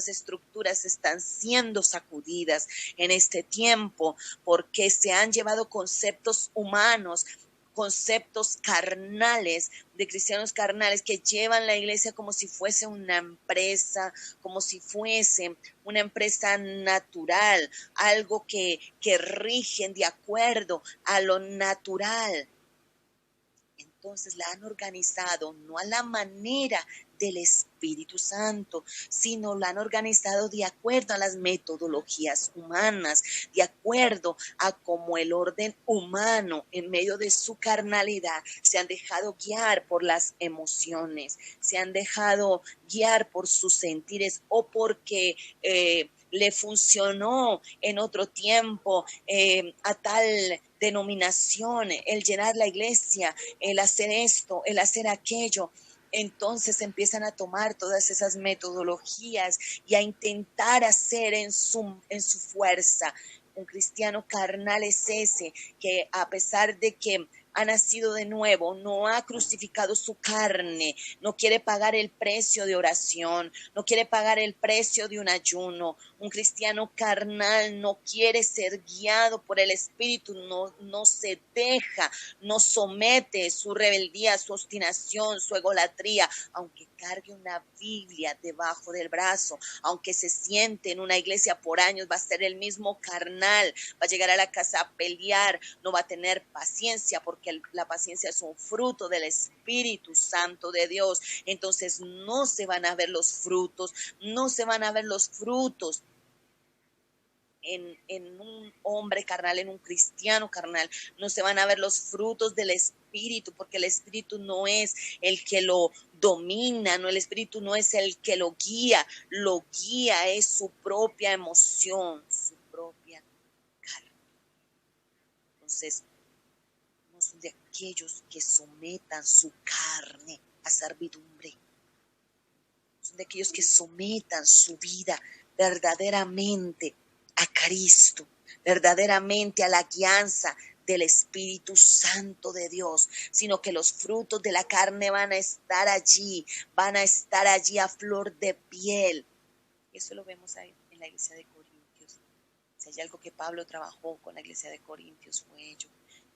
[SPEAKER 1] estructuras están siendo sacudidas en este tiempo porque se han llevado conceptos humanos, conceptos carnales, de cristianos carnales que llevan la iglesia como si fuese una empresa, como si fuese una empresa natural, algo que rigen de acuerdo a lo natural. Entonces la han organizado no a la manera del Espíritu Santo, sino la han organizado de acuerdo a las metodologías humanas, de acuerdo a cómo el orden humano en medio de su carnalidad se han dejado guiar por las emociones, se han dejado guiar por sus sentires o porque le funcionó en otro tiempo a tal denominación, el llenar la iglesia, el hacer esto, el hacer aquello. Entonces empiezan a tomar todas esas metodologías y a intentar hacer en su fuerza. Un cristiano carnal es ese que a pesar de que ha nacido de nuevo, no ha crucificado su carne, no quiere pagar el precio de oración, no quiere pagar el precio de un ayuno. Un cristiano carnal no quiere ser guiado por el Espíritu, no se deja, no somete su rebeldía, su obstinación, su egolatría, aunque cargue una Biblia debajo del brazo, aunque se siente en una iglesia por años, va a ser el mismo carnal, va a llegar a la casa a pelear, no va a tener paciencia porque la paciencia es un fruto del Espíritu Santo de Dios. Entonces no se van a ver los frutos, no se van a ver los frutos en un hombre carnal, en un cristiano carnal, no se van a ver los frutos del Espíritu, porque el Espíritu no es el que lo domina, no, el Espíritu no es el que lo guía es su propia emoción, su propia carne. Entonces, no son de aquellos que sometan su carne a servidumbre, son de aquellos que sometan su vida verdaderamente a Cristo, verdaderamente a la guianza del Espíritu Santo de Dios, sino que los frutos de la carne van a estar allí a flor de piel. Y eso lo vemos ahí en la iglesia de Corintios. Si hay algo que Pablo trabajó con la iglesia de Corintios fue ello,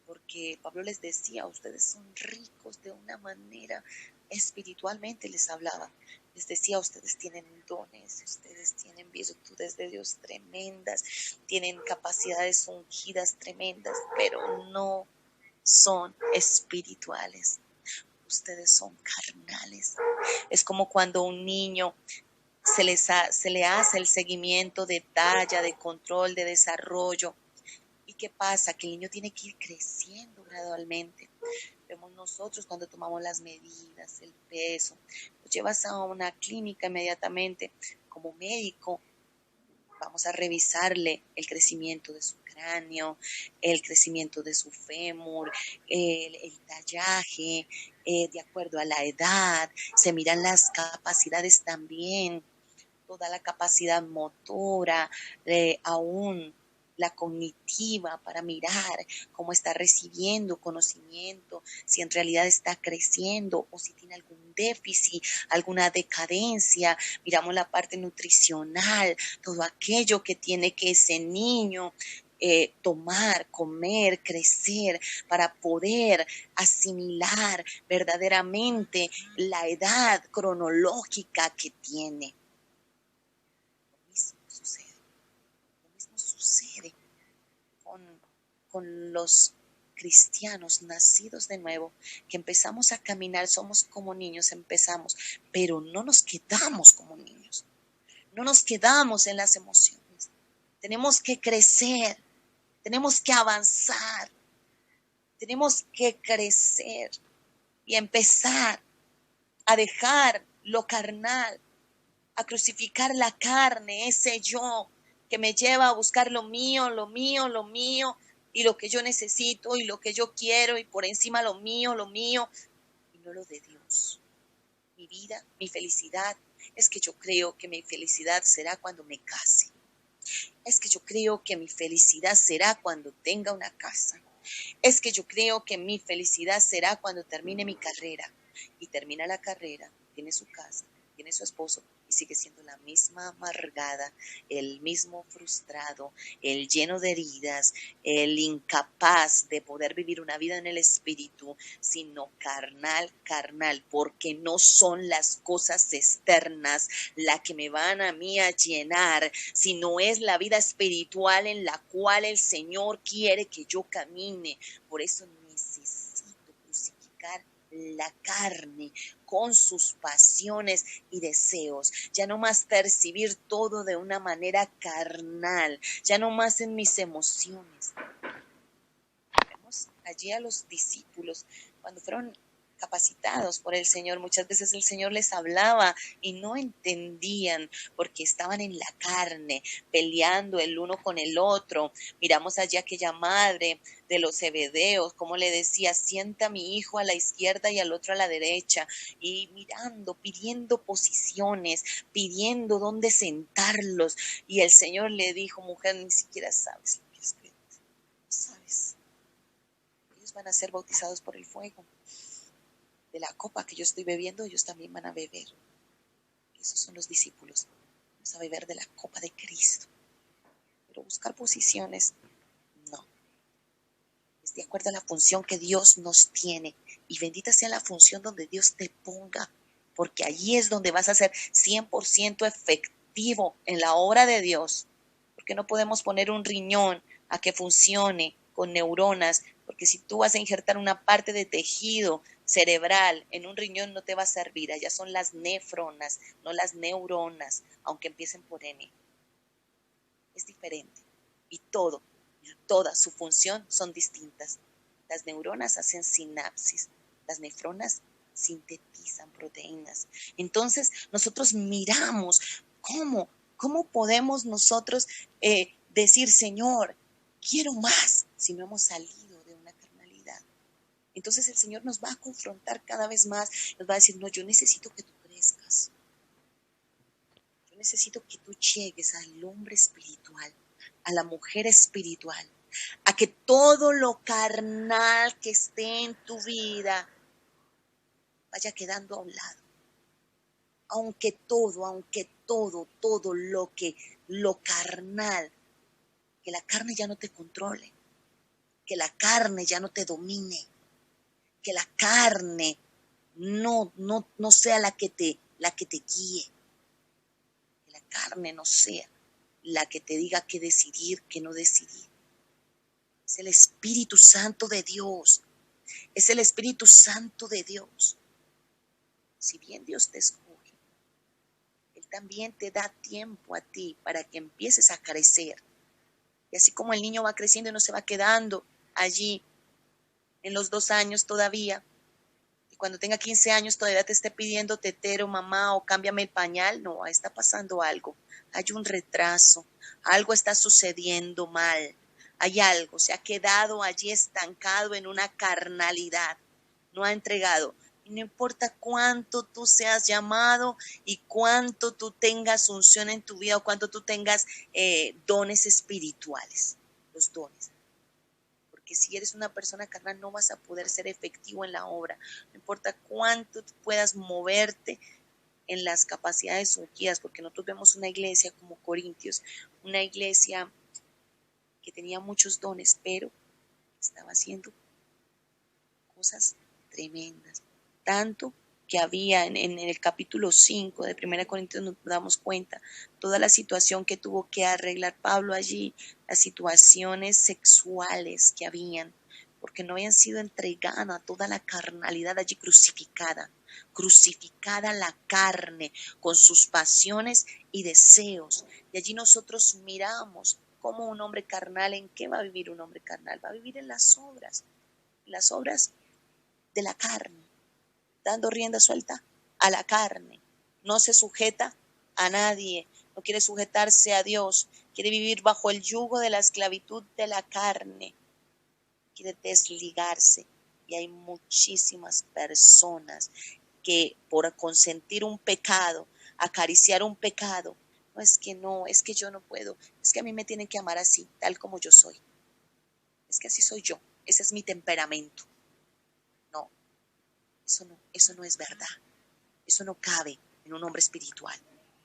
[SPEAKER 1] porque Pablo les decía, ustedes son ricos de una manera, espiritualmente les hablaba, les decía, ustedes tienen dones, ustedes tienen virtudes de Dios tremendas, tienen capacidades ungidas tremendas, pero no son espirituales, ustedes son carnales. Es como cuando un niño se le hace el seguimiento de talla, de control, de desarrollo. ¿Y qué pasa? Que el niño tiene que ir creciendo gradualmente. Vemos nosotros cuando tomamos las medidas, el peso, lo llevas a una clínica inmediatamente. Como médico, vamos a revisarle el crecimiento de su cráneo, el crecimiento de su fémur, el tallaje, de acuerdo a la edad, se miran las capacidades también, toda la capacidad motora, aún la cognitiva, para mirar cómo está recibiendo conocimiento, si en realidad está creciendo o si tiene algún déficit, alguna decadencia. Miramos la parte nutricional, todo aquello que tiene que ese niño tomar, comer, crecer para poder asimilar verdaderamente la edad cronológica que tiene. Lo mismo sucede con los cristianos nacidos de nuevo, que empezamos a caminar, somos como niños, empezamos, pero no nos quedamos como niños, no nos quedamos en las emociones, tenemos que crecer, tenemos que avanzar, tenemos que crecer y empezar a dejar lo carnal, a crucificar la carne, ese yo que me lleva a buscar lo mío, y lo que yo necesito, y lo que yo quiero, y por encima lo mío, y no lo de Dios. Mi vida, mi felicidad, es que yo creo que mi felicidad será cuando me case. Es que yo creo que mi felicidad será cuando tenga una casa. Es que yo creo que mi felicidad será cuando termine mi carrera. Y termina la carrera, tiene su casa, tiene su esposo y sigue siendo la misma amargada, el mismo frustrado, el lleno de heridas, el incapaz de poder vivir una vida en el espíritu, sino carnal, porque no son las cosas externas las que me van a mí a llenar, sino es la vida espiritual en la cual el Señor quiere que yo camine. Por eso necesito crucificar la carne con sus pasiones y deseos, ya no más percibir todo de una manera carnal, ya no más en mis emociones. Vemos allí a los discípulos cuando fueron capacitados por el Señor, muchas veces el Señor les hablaba y no entendían porque estaban en la carne, peleando el uno con el otro. Miramos allí aquella madre de los Zebedeos, como le decía, sienta a mi hijo a la izquierda y al otro a la derecha, y mirando, pidiendo posiciones, pidiendo dónde sentarlos, y el Señor le dijo, mujer, ni siquiera sabes lo que es que sabes. Ellos van a ser bautizados por el fuego. De la copa que yo estoy bebiendo, ellos también van a beber. Esos son los discípulos. Vamos a beber de la copa de Cristo. Pero buscar posiciones, no. Es de acuerdo a la función que Dios nos tiene. Y bendita sea la función donde Dios te ponga. Porque allí es donde vas a ser 100% efectivo en la obra de Dios. Porque no podemos poner un riñón a que funcione con neuronas, porque si tú vas a injertar una parte de tejido cerebral en un riñón no te va a servir, allá son las nefronas, no las neuronas, aunque empiecen por N. Es diferente y toda su función son distintas. Las neuronas hacen sinapsis, las nefronas sintetizan proteínas. Entonces nosotros miramos cómo podemos nosotros decir, Señor, quiero más, si no hemos salido de una carnalidad. Entonces el Señor nos va a confrontar cada vez más, nos va a decir, no, yo necesito que tú crezcas. Yo necesito que tú llegues al hombre espiritual, a la mujer espiritual, a que todo lo carnal que esté en tu vida vaya quedando a un lado. Aunque todo lo carnal, que la carne ya no te controle, que la carne ya no te domine, que la carne no sea la que te guíe, que la carne no sea la que te diga qué decidir, qué no decidir. Es el Espíritu Santo de Dios, es el Espíritu Santo de Dios. Si bien Dios te escoge, Él también te da tiempo a ti para que empieces a crecer. Y así como el niño va creciendo y no se va quedando allí en los 2 años todavía, y cuando tenga 15 años todavía te esté pidiendo tetero, mamá, o cámbiame el pañal, no, ahí está pasando algo. Hay un retraso, algo está sucediendo mal, hay algo, se ha quedado allí estancado en una carnalidad, no ha entregado. Y no importa cuánto tú seas llamado y cuánto tú tengas unción en tu vida o cuánto tú tengas dones espirituales, los dones. Porque si eres una persona carnal no vas a poder ser efectivo en la obra. No importa cuánto puedas moverte en las capacidades ungidas, porque nosotros vemos una iglesia como Corintios, una iglesia que tenía muchos dones, pero estaba haciendo cosas tremendas. Tanto que había en el capítulo 5 de 1 Corintios nos damos cuenta toda la situación que tuvo que arreglar Pablo allí, las situaciones sexuales que habían, porque no habían sido entregada toda la carnalidad allí crucificada la carne con sus pasiones y deseos. Y allí nosotros miramos cómo un hombre carnal, ¿en qué va a vivir un hombre carnal? Va a vivir en las obras de la carne, dando rienda suelta a la carne. No se sujeta a nadie, no quiere sujetarse a Dios, quiere vivir bajo el yugo de la esclavitud de la carne, quiere desligarse. Y hay muchísimas personas que por consentir un pecado, acariciar un pecado, no, es que yo no puedo, es que a mí me tienen que amar así, tal como yo soy. Es que así soy yo, ese es mi temperamento. No, eso no es verdad. Eso no cabe en un hombre espiritual.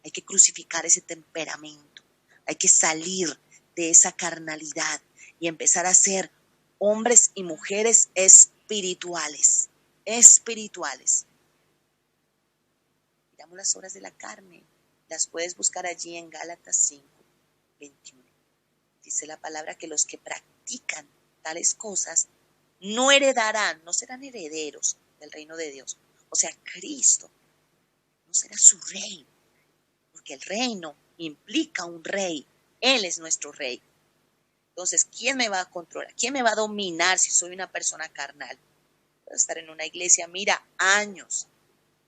[SPEAKER 1] Hay que crucificar ese temperamento. Hay que salir de esa carnalidad y empezar a ser hombres y mujeres espirituales. Espirituales. Miramos las obras de la carne. Las puedes buscar allí en Gálatas 5, 21. Dice la palabra que los que practican tales cosas no heredarán, no serán herederos del reino de Dios. O sea, Cristo no será su rey, porque el reino implica un rey. Él es nuestro rey. Entonces, ¿quién me va a controlar? ¿Quién me va a dominar si soy una persona carnal? Puedo estar en una iglesia, mira, años.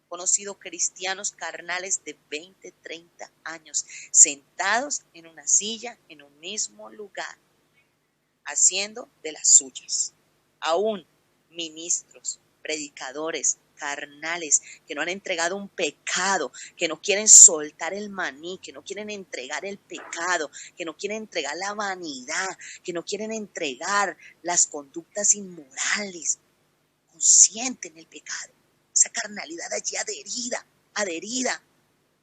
[SPEAKER 1] He conocido cristianos carnales de 20, 30 años, sentados en una silla, en un mismo lugar, haciendo de las suyas. Aún ministros, predicadores, carnales, que no han entregado un pecado, que no quieren soltar el maní, que no quieren entregar el pecado, que no quieren entregar la vanidad, que no quieren entregar las conductas inmorales, consienten el pecado, esa carnalidad allí adherida,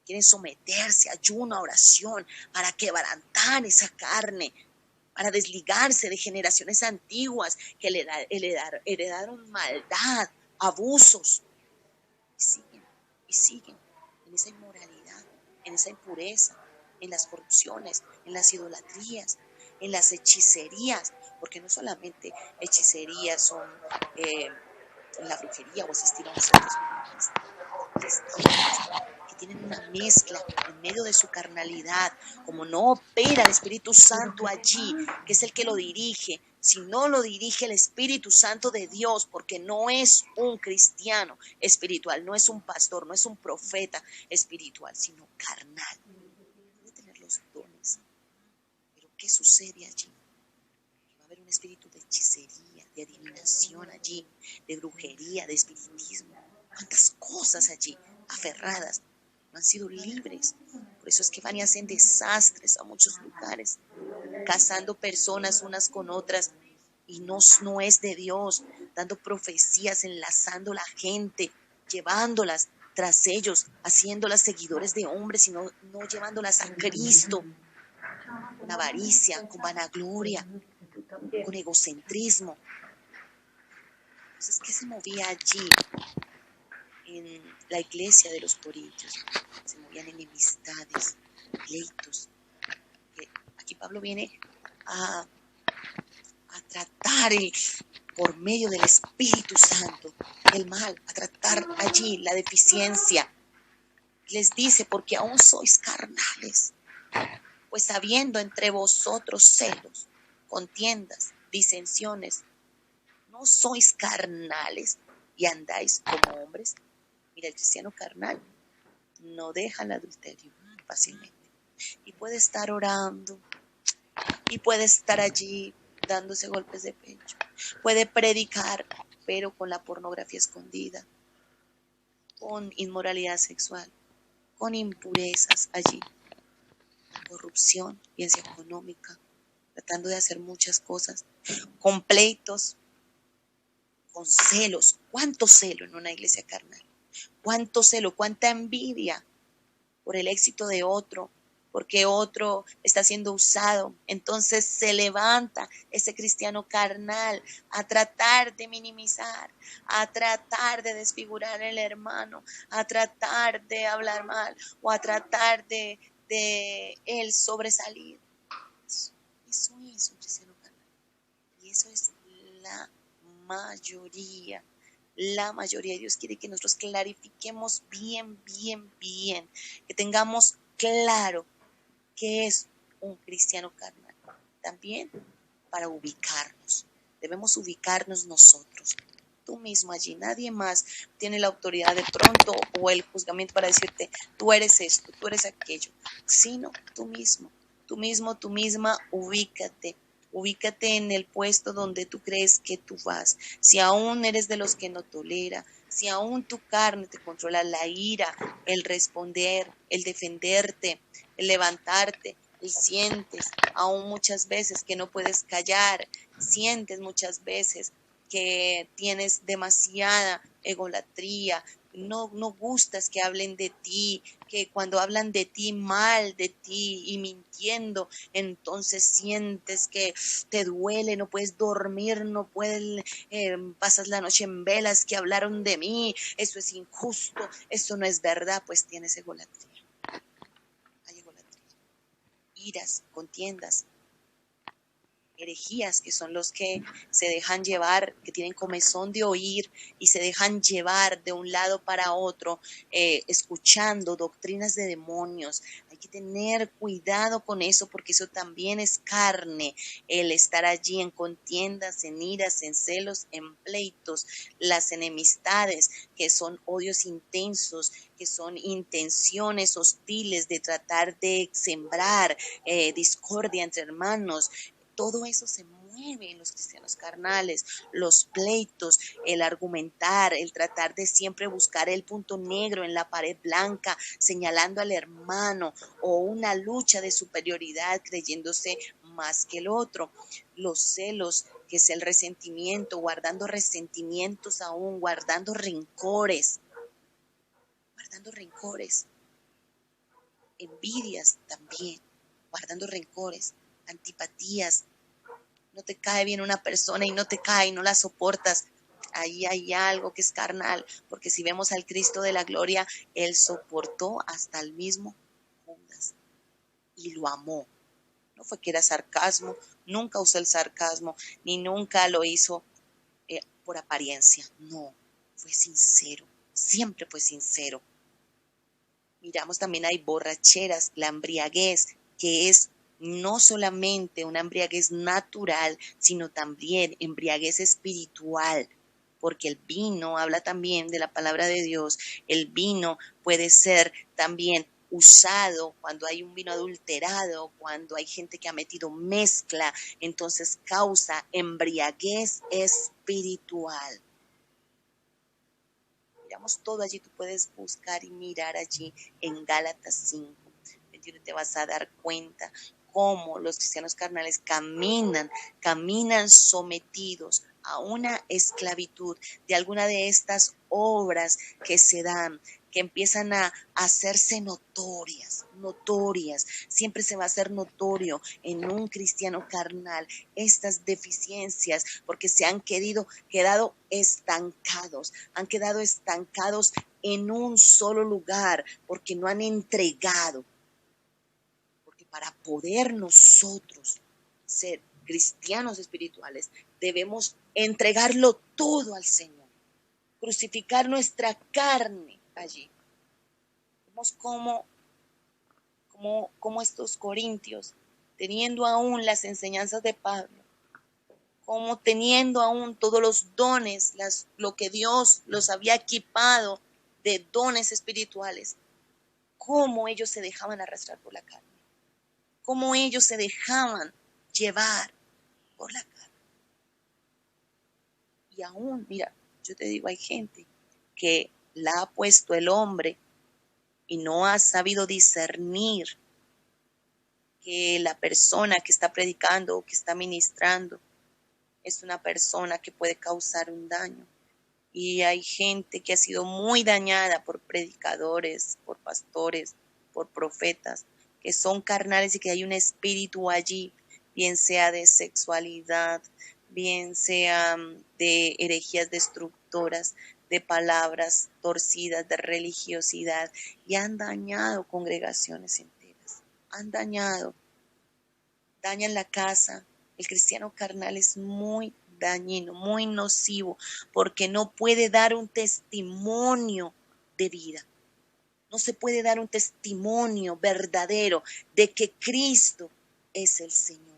[SPEAKER 1] quieren someterse a ayuno, a oración, para quebrantar esa carne, para desligarse de generaciones antiguas que heredaron maldad, abusos, y siguen en esa inmoralidad, en esa impureza, en las corrupciones, en las idolatrías, en las hechicerías, porque no solamente hechicerías son la brujería o asistir a un centro que tienen una mezcla en medio de su carnalidad, como no opera el Espíritu Santo allí, que es el que lo dirige, si no lo dirige el Espíritu Santo de Dios, porque no es un cristiano espiritual, no es un pastor, no es un profeta espiritual, sino carnal. Puede tener los dones, pero ¿qué sucede allí? Va a haber un espíritu de hechicería, de adivinación allí, de brujería, de espiritismo. ¿Cuántas cosas allí aferradas? No han sido libres. Por eso es que van y hacen desastres a muchos lugares. casando personas unas con otras y no es de Dios, dando profecías, enlazando la gente, llevándolas tras ellos, haciéndolas seguidores de hombres y no llevándolas a Cristo, con avaricia, con vanagloria, con egocentrismo. Entonces, ¿qué se movía allí en la iglesia de los Corintios? Se movían enemistades, pleitos. Aquí Pablo viene a tratar por medio del Espíritu Santo el mal, a tratar allí la deficiencia. Les dice, porque aún sois carnales, pues habiendo entre vosotros celos, contiendas, disensiones, ¿no sois carnales y andáis como hombres? Mira, el cristiano carnal no deja el adulterio fácilmente. Y puede estar orando, y puede estar allí dándose golpes de pecho. Puede predicar, pero con la pornografía escondida, con inmoralidad sexual, con impurezas allí, corrupción, violencia económica, tratando de hacer muchas cosas, con pleitos, con celos. ¿Cuánto celo en una iglesia carnal? ¿Cuánto celo? ¿Cuánta envidia por el éxito de otro? Porque otro está siendo usado. Entonces se levanta ese cristiano carnal a tratar de minimizar, a tratar de desfigurar al hermano, a tratar de hablar mal o a tratar de él sobresalir. Eso es un cristiano carnal. Y eso es la mayoría. La mayoría de Dios quiere que nosotros clarifiquemos bien, que tengamos claro qué es un cristiano carnal. También para ubicarnos, debemos ubicarnos nosotros. Tú mismo allí, nadie más tiene la autoridad de pronto o el juzgamiento para decirte, tú eres esto, tú eres aquello, sino tú mismo, tú misma, ubícate. Ubícate en el puesto donde tú crees que tú vas. Si aún eres de los que no tolera, si aún tu carne te controla, la ira, el responder, el defenderte, el levantarte, y sientes aún muchas veces que no puedes callar, sientes muchas veces que tienes demasiada egolatría, no gustas que hablen de ti, que cuando hablan de ti mal de ti y mintiendo, entonces sientes que te duele, no puedes dormir, no puedes, pasas la noche en velas, que hablaron de mí, eso es injusto, eso no es verdad, pues tienes egolatría. Hay egolatría, iras, contiendas, herejías, que son los que se dejan llevar, que tienen comezón de oír y se dejan llevar de un lado para otro, escuchando doctrinas de demonios. Hay que tener cuidado con eso, porque eso también es carne, el estar allí en contiendas, en iras, en celos, en pleitos, las enemistades, que son odios intensos, que son intenciones hostiles de tratar de sembrar discordia entre hermanos. Todo eso se mueve en los cristianos carnales, los pleitos, el argumentar, el tratar de siempre buscar el punto negro en la pared blanca, señalando al hermano, o una lucha de superioridad creyéndose más que el otro. Los celos, que es el resentimiento, guardando resentimientos aún, guardando rencores, envidias también, guardando rencores, antipatías. No te cae bien una persona y no te cae y no la soportas. Ahí hay algo que es carnal, porque si vemos al Cristo de la gloria, Él soportó hasta el mismo Judas y lo amó. No fue que era sarcasmo, nunca usó el sarcasmo, ni nunca lo hizo por apariencia. No, fue sincero, siempre fue sincero. Miramos también hay borracheras, la embriaguez, que es no solamente una embriaguez natural, sino también embriaguez espiritual, porque el vino habla también de la palabra de Dios. El vino puede ser también usado cuando hay un vino adulterado, cuando hay gente que ha metido mezcla, entonces causa embriaguez espiritual. Miramos todo allí, tú puedes buscar y mirar allí en Gálatas 5, 21, te vas a dar cuenta cómo los cristianos carnales caminan sometidos a una esclavitud de alguna de estas obras que se dan, que empiezan a hacerse notorias. Siempre se va a hacer notorio en un cristiano carnal estas deficiencias, porque se han quedado estancados en un solo lugar, porque no han entregado. Porque para poder nosotros ser cristianos espirituales, debemos entregarlo todo al Señor, crucificar nuestra carne allí. Vemos como estos corintios, teniendo aún las enseñanzas de Pablo, como teniendo aún todos los dones, lo que Dios los había equipado de dones espirituales, cómo ellos se dejaban arrastrar por la carne, cómo ellos se dejaban llevar por la carne. Y aún, mira, yo te digo, hay gente que la ha puesto el hombre y no ha sabido discernir que la persona que está predicando o que está ministrando es una persona que puede causar un daño. Y hay gente que ha sido muy dañada por predicadores, por pastores, por profetas, que son carnales y que hay un espíritu allí, bien sea de sexualidad, bien sea de herejías destructoras, de palabras torcidas, de religiosidad, y han dañado congregaciones enteras, dañan la casa. El cristiano carnal es muy dañino, muy nocivo, porque no puede dar un testimonio de vida. No se puede dar un testimonio verdadero de que Cristo es el Señor.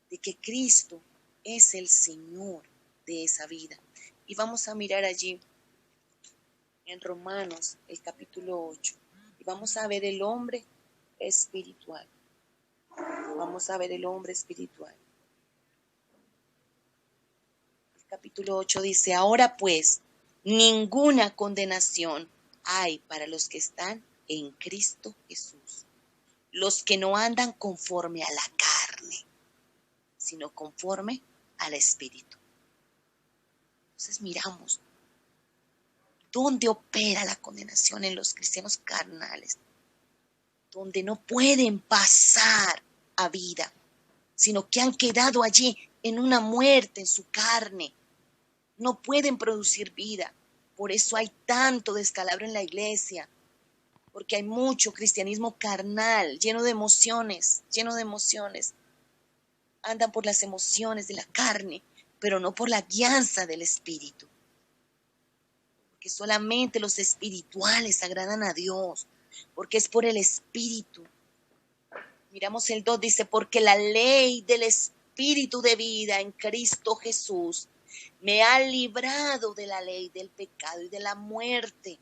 [SPEAKER 1] De que Cristo es el Señor de esa vida. Y vamos a mirar allí en Romanos, el capítulo 8. Y vamos a ver el hombre espiritual. Vamos a ver el hombre espiritual. El capítulo 8 dice: ahora pues, ninguna condenación hay para los que están en Cristo Jesús, los que no andan conforme a la carne, sino conforme al Espíritu. Entonces miramos dónde opera la condenación en los cristianos carnales, donde no pueden pasar a vida, sino que han quedado allí en una muerte en su carne. No pueden producir vida. Por eso hay tanto descalabro en la iglesia, porque hay mucho cristianismo carnal, lleno de emociones. Andan por las emociones de la carne, pero no por la guianza del Espíritu. Porque solamente los espirituales agradan a Dios, porque es por el Espíritu. Miramos el 2, dice: porque la ley del Espíritu de vida en Cristo Jesús me ha librado de la ley del pecado y de la muerte.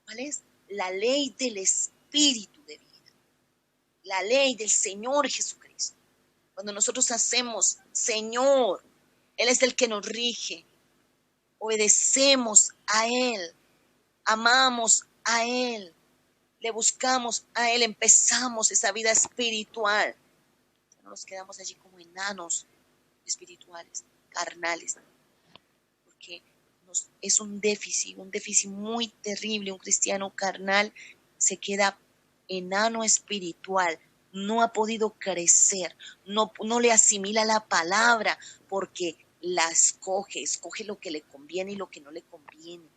[SPEAKER 1] ¿Cuál es? La ley del Espíritu de vida. La ley del Señor Jesucristo. Cuando nosotros hacemos Señor, Él es el que nos rige. Obedecemos a Él. Amamos a Él. Le buscamos a Él. Empezamos esa vida espiritual. No nos quedamos allí como enanos espirituales, carnales. Porque es un déficit muy terrible. Un cristiano carnal se queda enano espiritual, no ha podido crecer, no le asimila la palabra, porque la escoge lo que le conviene y lo que no le conviene.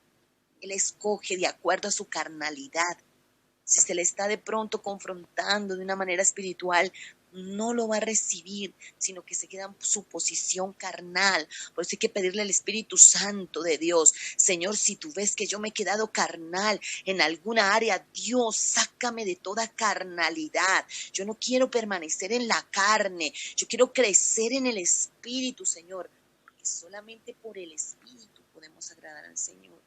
[SPEAKER 1] Él escoge de acuerdo a su carnalidad. Si se le está de pronto confrontando de una manera espiritual, no lo va a recibir, sino que se queda en su posición carnal. Por eso hay que pedirle al Espíritu Santo de Dios: Señor, si tú ves que yo me he quedado carnal en alguna área, Dios, sácame de toda carnalidad. Yo no quiero permanecer en la carne, yo quiero crecer en el Espíritu, Señor, porque solamente por el Espíritu podemos agradar al Señor.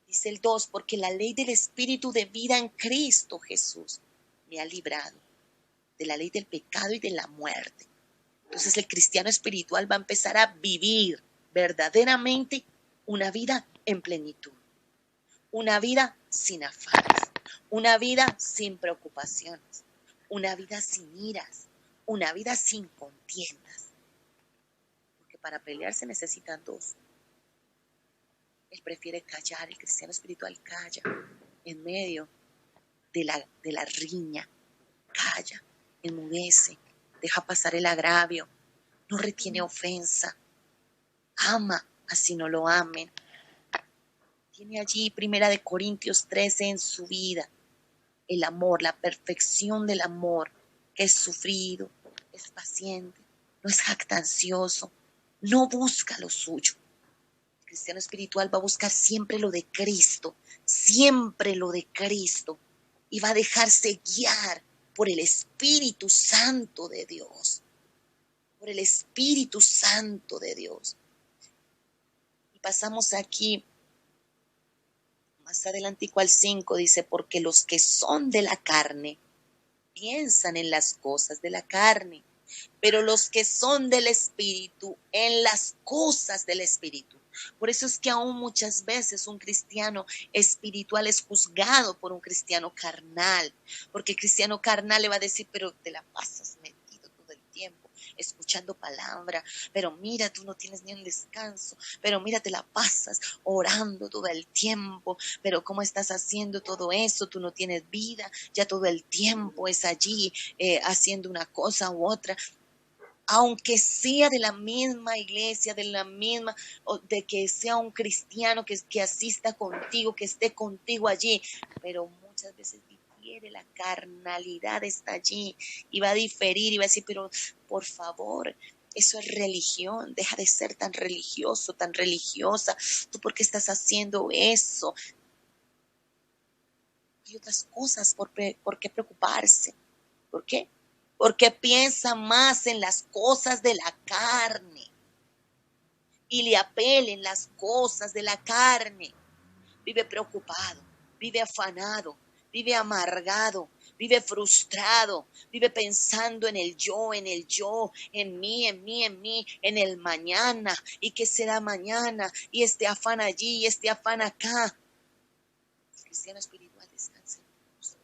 [SPEAKER 1] Dice el 2, porque la ley del Espíritu de vida en Cristo Jesús me ha librado de la ley del pecado y de la muerte. Entonces el cristiano espiritual va a empezar a vivir verdaderamente una vida en plenitud, una vida sin afanes, una vida sin preocupaciones, una vida sin iras, una vida sin contiendas. Porque para pelear se necesitan dos. Él prefiere callar, el cristiano espiritual calla en medio de la riña, calla, enmudece, deja pasar el agravio, no retiene ofensa, ama así no lo amen. Tiene allí 1 Corintios 13 en su vida, el amor, la perfección del amor, que es sufrido, es paciente, no es jactancioso, no busca lo suyo. El cristiano espiritual va a buscar siempre lo de Cristo, siempre lo de Cristo, y va a dejarse guiar por el Espíritu Santo de Dios, por el Espíritu Santo de Dios. Y pasamos aquí, más adelantico al 5, dice, porque los que son de la carne piensan en las cosas de la carne, pero los que son del Espíritu, en las cosas del Espíritu. Por eso es que aún muchas veces un cristiano espiritual es juzgado por un cristiano carnal, porque el cristiano carnal le va a decir, pero te la pasas metido todo el tiempo, escuchando palabra, pero mira, tú no tienes ni un descanso, pero mira, te la pasas orando todo el tiempo, pero ¿cómo estás haciendo todo eso? Tú no tienes vida, ya todo el tiempo es allí haciendo una cosa u otra. Aunque sea de la misma iglesia, de la misma, o de que sea un cristiano que asista contigo, que esté contigo allí, pero muchas veces difiere, la carnalidad está allí y va a diferir y va a decir, pero por favor, eso es religión, deja de ser tan religioso, tan religiosa, ¿tú por qué estás haciendo eso? Hay otras cosas por qué preocuparse. ¿Por qué? Porque piensa más en las cosas de la carne y le apelen las cosas de la carne. Vive preocupado, vive afanado, vive amargado, vive frustrado, vive pensando en el yo, en mí, en el mañana, y qué será mañana, y este afán allí, y este afán acá. El cristiano espiritual descansa en Dios,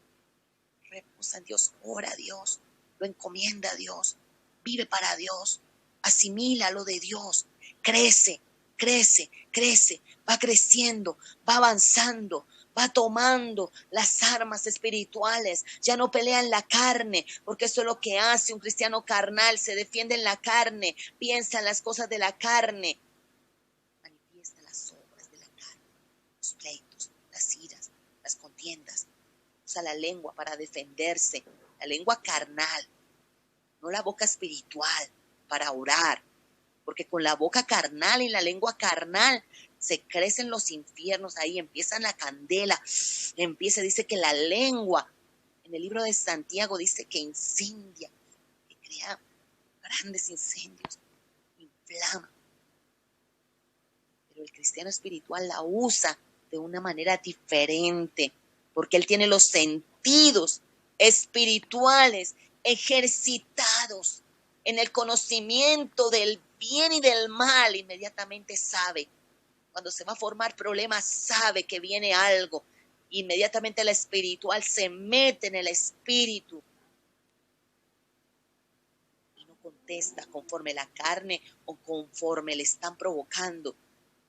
[SPEAKER 1] reposa en Dios, ora a Dios, lo encomienda a Dios, vive para Dios, asimila lo de Dios, crece, va creciendo, va avanzando, va tomando las armas espirituales, ya no pelea en la carne, porque eso es lo que hace un cristiano carnal, se defiende en la carne, piensa en las cosas de la carne, manifiesta las obras de la carne, los pleitos, las iras, las contiendas, usa la lengua para defenderse, la lengua carnal, no la boca espiritual, para orar, porque con la boca carnal y la lengua carnal se crecen los infiernos, ahí empieza la candela, dice que la lengua, en el libro de Santiago dice que incendia, que crea grandes incendios, inflama. Pero el cristiano espiritual la usa de una manera diferente, porque él tiene los sentidos espirituales ejercitados en el conocimiento del bien y del mal. Inmediatamente sabe, cuando se va a formar problemas, sabe que viene algo. Inmediatamente el espiritual se mete en el espíritu y no contesta conforme la carne o conforme le están provocando.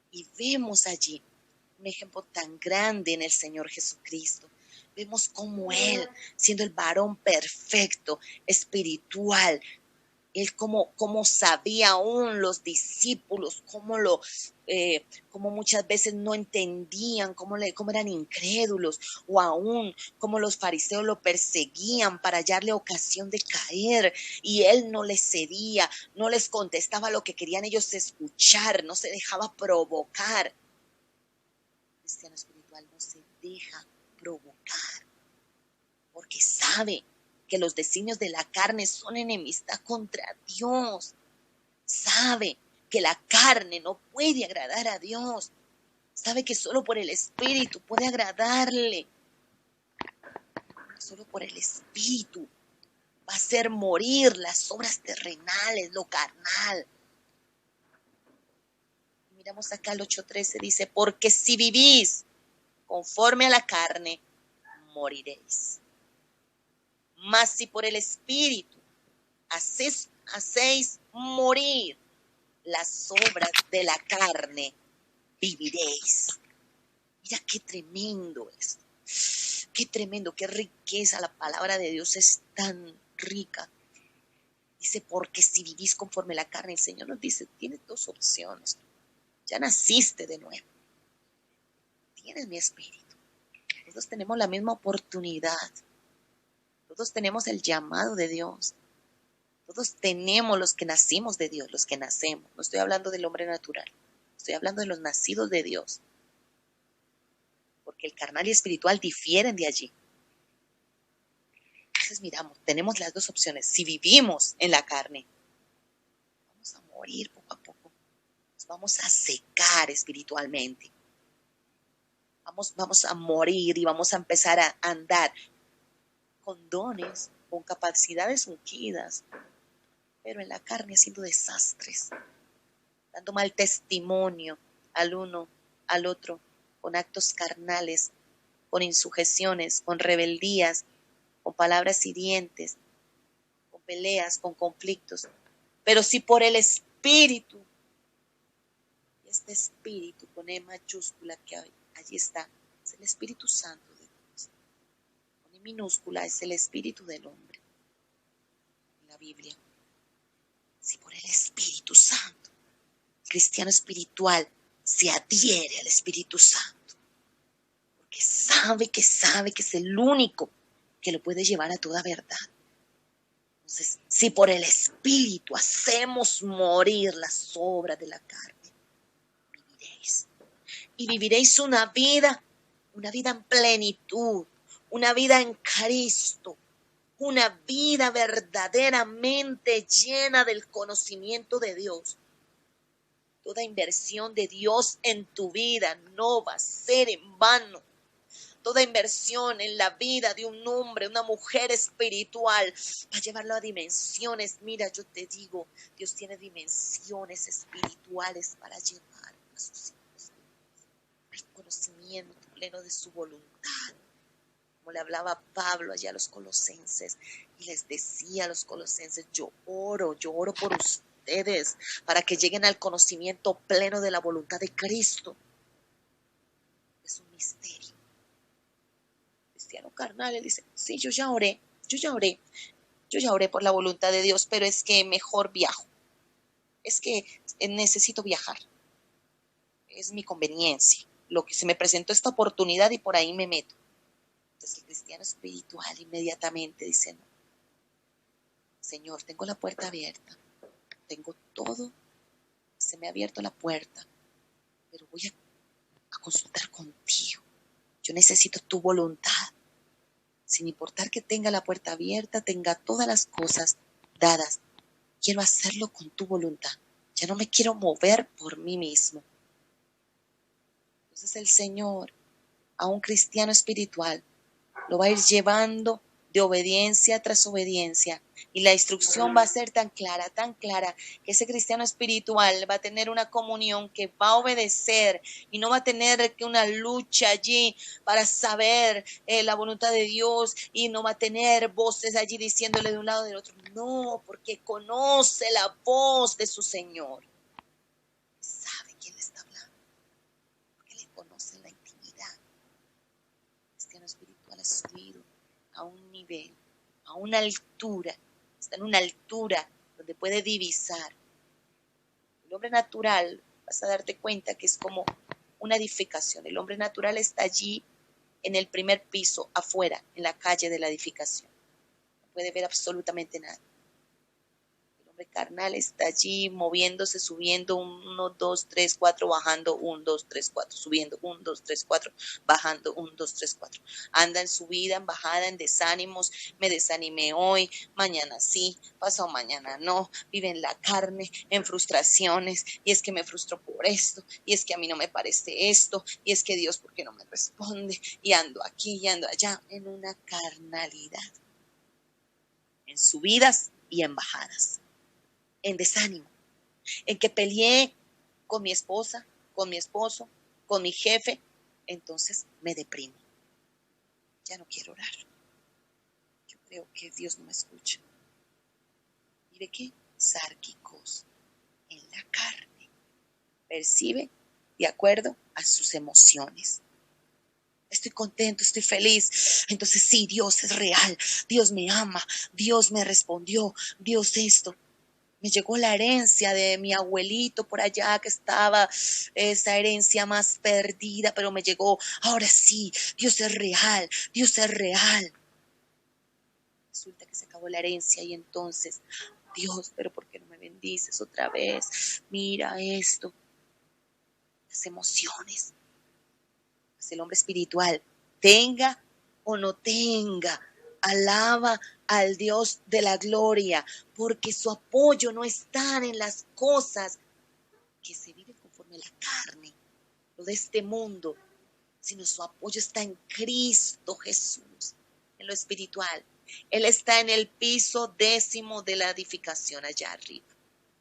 [SPEAKER 1] Y vemos allí un ejemplo tan grande en el Señor Jesucristo. Vemos cómo Él, siendo el varón perfecto, espiritual, Él como sabía aún los discípulos, como muchas veces no entendían, cómo eran incrédulos, o aún como los fariseos lo perseguían para hallarle ocasión de caer, y Él no les cedía, no les contestaba lo que querían ellos escuchar, no se dejaba provocar. El cristiano espiritual no se deja provocar, porque sabe que los designios de la carne son enemistad contra Dios. Sabe que la carne no puede agradar a Dios. Sabe que solo por el Espíritu puede agradarle. Solo por el Espíritu va a hacer morir las obras terrenales, lo carnal. Miramos acá el 8:13, dice, porque si vivís conforme a la carne, moriréis. Mas si por el Espíritu hacéis morir las obras de la carne, viviréis. Mira qué tremendo esto. Qué tremendo, qué riqueza. La palabra de Dios es tan rica. Dice, porque si vivís conforme la carne, el Señor nos dice, tienes dos opciones. Ya naciste de nuevo. Tienes mi espíritu. Todos tenemos la misma oportunidad. Todos tenemos el llamado de Dios. Todos tenemos los que nacimos de Dios, los que nacemos. No estoy hablando del hombre natural. Estoy hablando de los nacidos de Dios. Porque el carnal y espiritual difieren de allí. Entonces miramos, tenemos las dos opciones. Si vivimos en la carne, vamos a morir poco a poco. Nos vamos a secar espiritualmente. Vamos a morir y vamos a empezar a andar con dones, con capacidades ungidas, pero en la carne haciendo desastres, dando mal testimonio al uno, al otro, con actos carnales, con insujeciones, con rebeldías, con palabras hirientes, con peleas, con conflictos. Pero si por el Espíritu, y este Espíritu con E mayúscula que allí está, es el Espíritu Santo de Dios. Con E minúscula es el Espíritu del hombre. En la Biblia. Si por el Espíritu Santo, el cristiano espiritual se adhiere al Espíritu Santo, porque sabe que es el único que lo puede llevar a toda verdad. Entonces, si por el Espíritu hacemos morir las obras de la carne, viviréis. Y viviréis una vida en plenitud, una vida en Cristo, una vida verdaderamente llena del conocimiento de Dios. Toda inversión de Dios en tu vida no va a ser en vano. Toda inversión en la vida de un hombre, una mujer espiritual, va a llevarlo a dimensiones. Mira, yo te digo, Dios tiene dimensiones espirituales para llevar a sus hijos al conocimiento pleno de su voluntad. Como le hablaba Pablo allá a los colosenses, y les decía a los colosenses, yo oro por ustedes, para que lleguen al conocimiento pleno de la voluntad de Cristo. Es un misterio. Cristiano carnal, él dice, sí, yo ya oré por la voluntad de Dios, pero es que mejor viajo. Es que necesito viajar. Es mi conveniencia. Lo que se me presentó esta oportunidad y por ahí me meto. Entonces el cristiano espiritual inmediatamente dice, no, Señor, tengo la puerta abierta, tengo todo, se me ha abierto la puerta, pero voy a consultar contigo. Yo necesito tu voluntad, sin importar que tenga la puerta abierta, tenga todas las cosas dadas. Quiero hacerlo con tu voluntad. Ya no me quiero mover por mí mismo. Entonces el Señor a un cristiano espiritual lo va a ir llevando de obediencia tras obediencia. Y la instrucción va a ser tan clara, que ese cristiano espiritual va a tener una comunión que va a obedecer y no va a tener que una lucha allí para saber la voluntad de Dios, y no va a tener voces allí diciéndole de un lado del otro. No, porque conoce la voz de su Señor. Sabe quién le está hablando, porque le conoce en la intimidad. El cristiano espiritual ha subido a un nivel, a una altura, está en una altura donde puede divisar. El hombre natural, vas a darte cuenta que es como una edificación. El hombre natural está allí en el primer piso, afuera, en la calle de la edificación. No puede ver absolutamente nada. El hombre carnal está allí moviéndose, subiendo 1, 2, 3, 4, bajando 1, 2, 3, 4, subiendo 1, 2, 3, 4, bajando 1, 2, 3, 4. Anda en subida, en bajada, en desánimos. Me desanimé hoy, mañana sí, pasado mañana no. Vive en la carne, en frustraciones. Y es que me frustro por esto, y es que a mí no me parece esto, y es que Dios, ¿por qué no me responde? Y ando aquí y ando allá, en una carnalidad, en subidas y en bajadas. En desánimo, en que peleé con mi esposa, con mi esposo, con mi jefe, entonces me deprimo. ya no quiero orar. Yo creo que Dios no me escucha. Mire qué sárquicos en la carne. Percibe de acuerdo a sus emociones. Estoy contento, estoy feliz. Entonces sí, Dios es real. Dios me ama. Dios me respondió. Dios esto. Me llegó la herencia de mi abuelito por allá que estaba, esa herencia más perdida, pero me llegó. Ahora sí, Dios es real. Dios es real. Resulta que se acabó la herencia y entonces, Dios, pero ¿por qué no me bendices otra vez? Mira esto. Las emociones. El hombre espiritual, tenga o no tenga, alaba al Dios de la gloria, porque su apoyo no está en las cosas que se viven conforme a la carne, lo de este mundo, sino su apoyo está en Cristo Jesús, en lo espiritual. Él está en el piso 10º de la edificación allá arriba,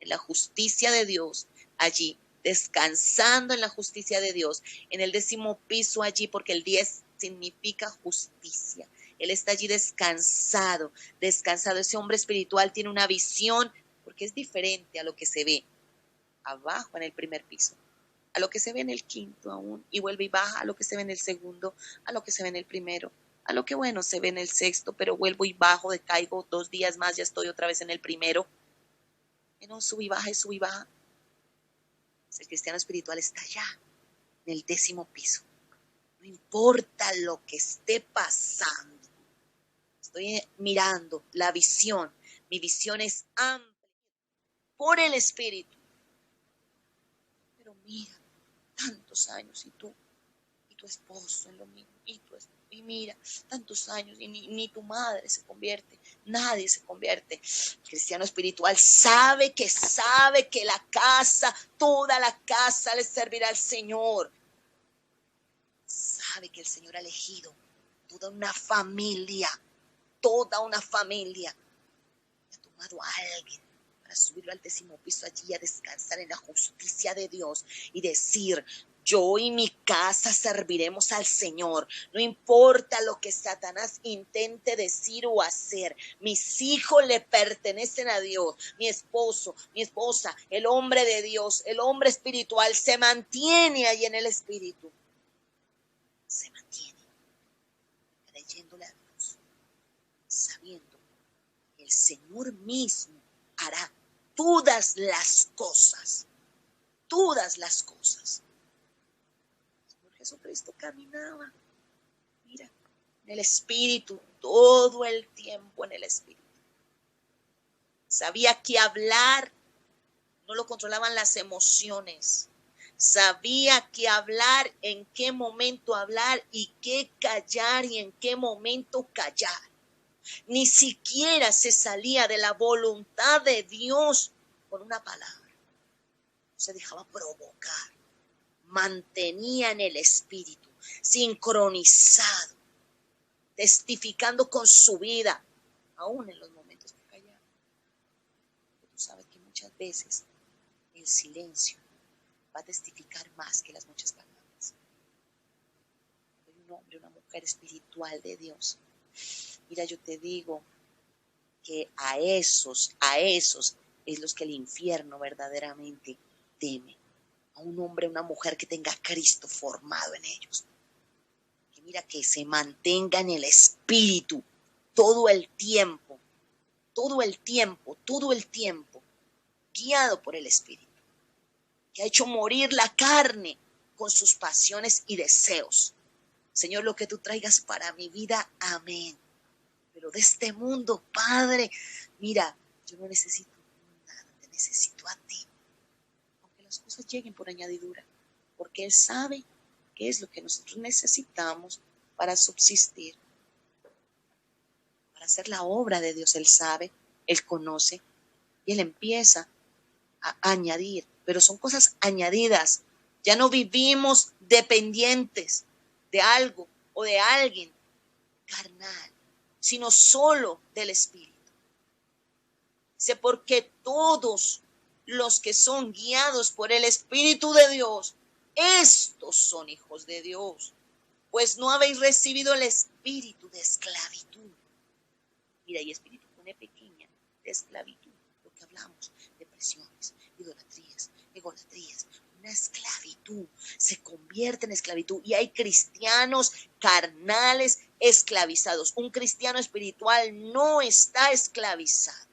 [SPEAKER 1] en la justicia de Dios, allí descansando en la justicia de Dios, en el 10º piso allí, porque el 10 significa justicia. Él está allí descansado. Ese hombre espiritual tiene una visión, porque es diferente a lo que se ve abajo en el primer piso, a lo que se ve en el 5º aún, y vuelve y baja a lo que se ve en el 2º, a lo que se ve en el 1º, a lo que bueno se ve en el 6º, pero vuelvo y bajo, decaigo 2 días más, ya estoy otra vez en el 1º, en un sub y baja y sub y baja. El cristiano espiritual está allá, en el 10º piso. No importa lo que esté pasando. Estoy mirando la visión. Mi visión es amplia por el Espíritu. Pero mira, tantos años y tu esposo en lo mismo, y mira, tantos años y ni tu madre se convierte, nadie se convierte. El cristiano espiritual sabe que la casa, toda la casa le servirá al Señor. Sabe que el Señor ha elegido toda una familia, ha tomado a alguien para subirlo al 10º piso allí a descansar en la justicia de Dios y decir: yo y mi casa serviremos al Señor. No importa lo que Satanás intente decir o hacer. Mis hijos le pertenecen a Dios. Mi esposo, mi esposa, el hombre de Dios, el hombre espiritual se mantiene ahí en el espíritu. Se mantiene creyéndole a Dios, sabiendo que el Señor mismo hará todas las cosas. Todas las cosas. Jesucristo caminaba, mira, en el Espíritu, todo el tiempo en el Espíritu. Sabía qué hablar, no lo controlaban las emociones. Sabía qué hablar, en qué momento hablar y qué callar y en qué momento callar. Ni siquiera se salía de la voluntad de Dios con una palabra. Se dejaba provocar. Mantenía en el espíritu, sincronizado, testificando con su vida, aún en los momentos que callaba. Tú sabes que muchas veces el silencio va a testificar más que las muchas palabras. Hay un hombre, una mujer espiritual de Dios. Mira, yo te digo que a esos es los que el infierno verdaderamente teme. A un hombre, una mujer que tenga a Cristo formado en ellos. Que mira, que se mantenga en el espíritu todo el tiempo, guiado por el espíritu. Que ha hecho morir la carne con sus pasiones y deseos. Señor, lo que tú traigas para mi vida, amén. Pero de este mundo, Padre, mira, yo no necesito nada, te necesito a ti. Las cosas lleguen por añadidura, porque Él sabe qué es lo que nosotros necesitamos para subsistir, para hacer la obra de Dios. Él sabe, Él conoce y Él empieza a añadir, pero son cosas añadidas. Ya no vivimos dependientes de algo o de alguien carnal, sino solo del Espíritu. Dice, porque todos los que son guiados por el Espíritu de Dios, estos son hijos de Dios. pues no habéis recibido el espíritu de esclavitud. Mira, y espíritu pone pequeña, de esclavitud, lo que hablamos, depresiones, idolatrías, egolatrías. Una esclavitud se convierte en esclavitud y hay cristianos carnales esclavizados. Un cristiano espiritual no está esclavizado.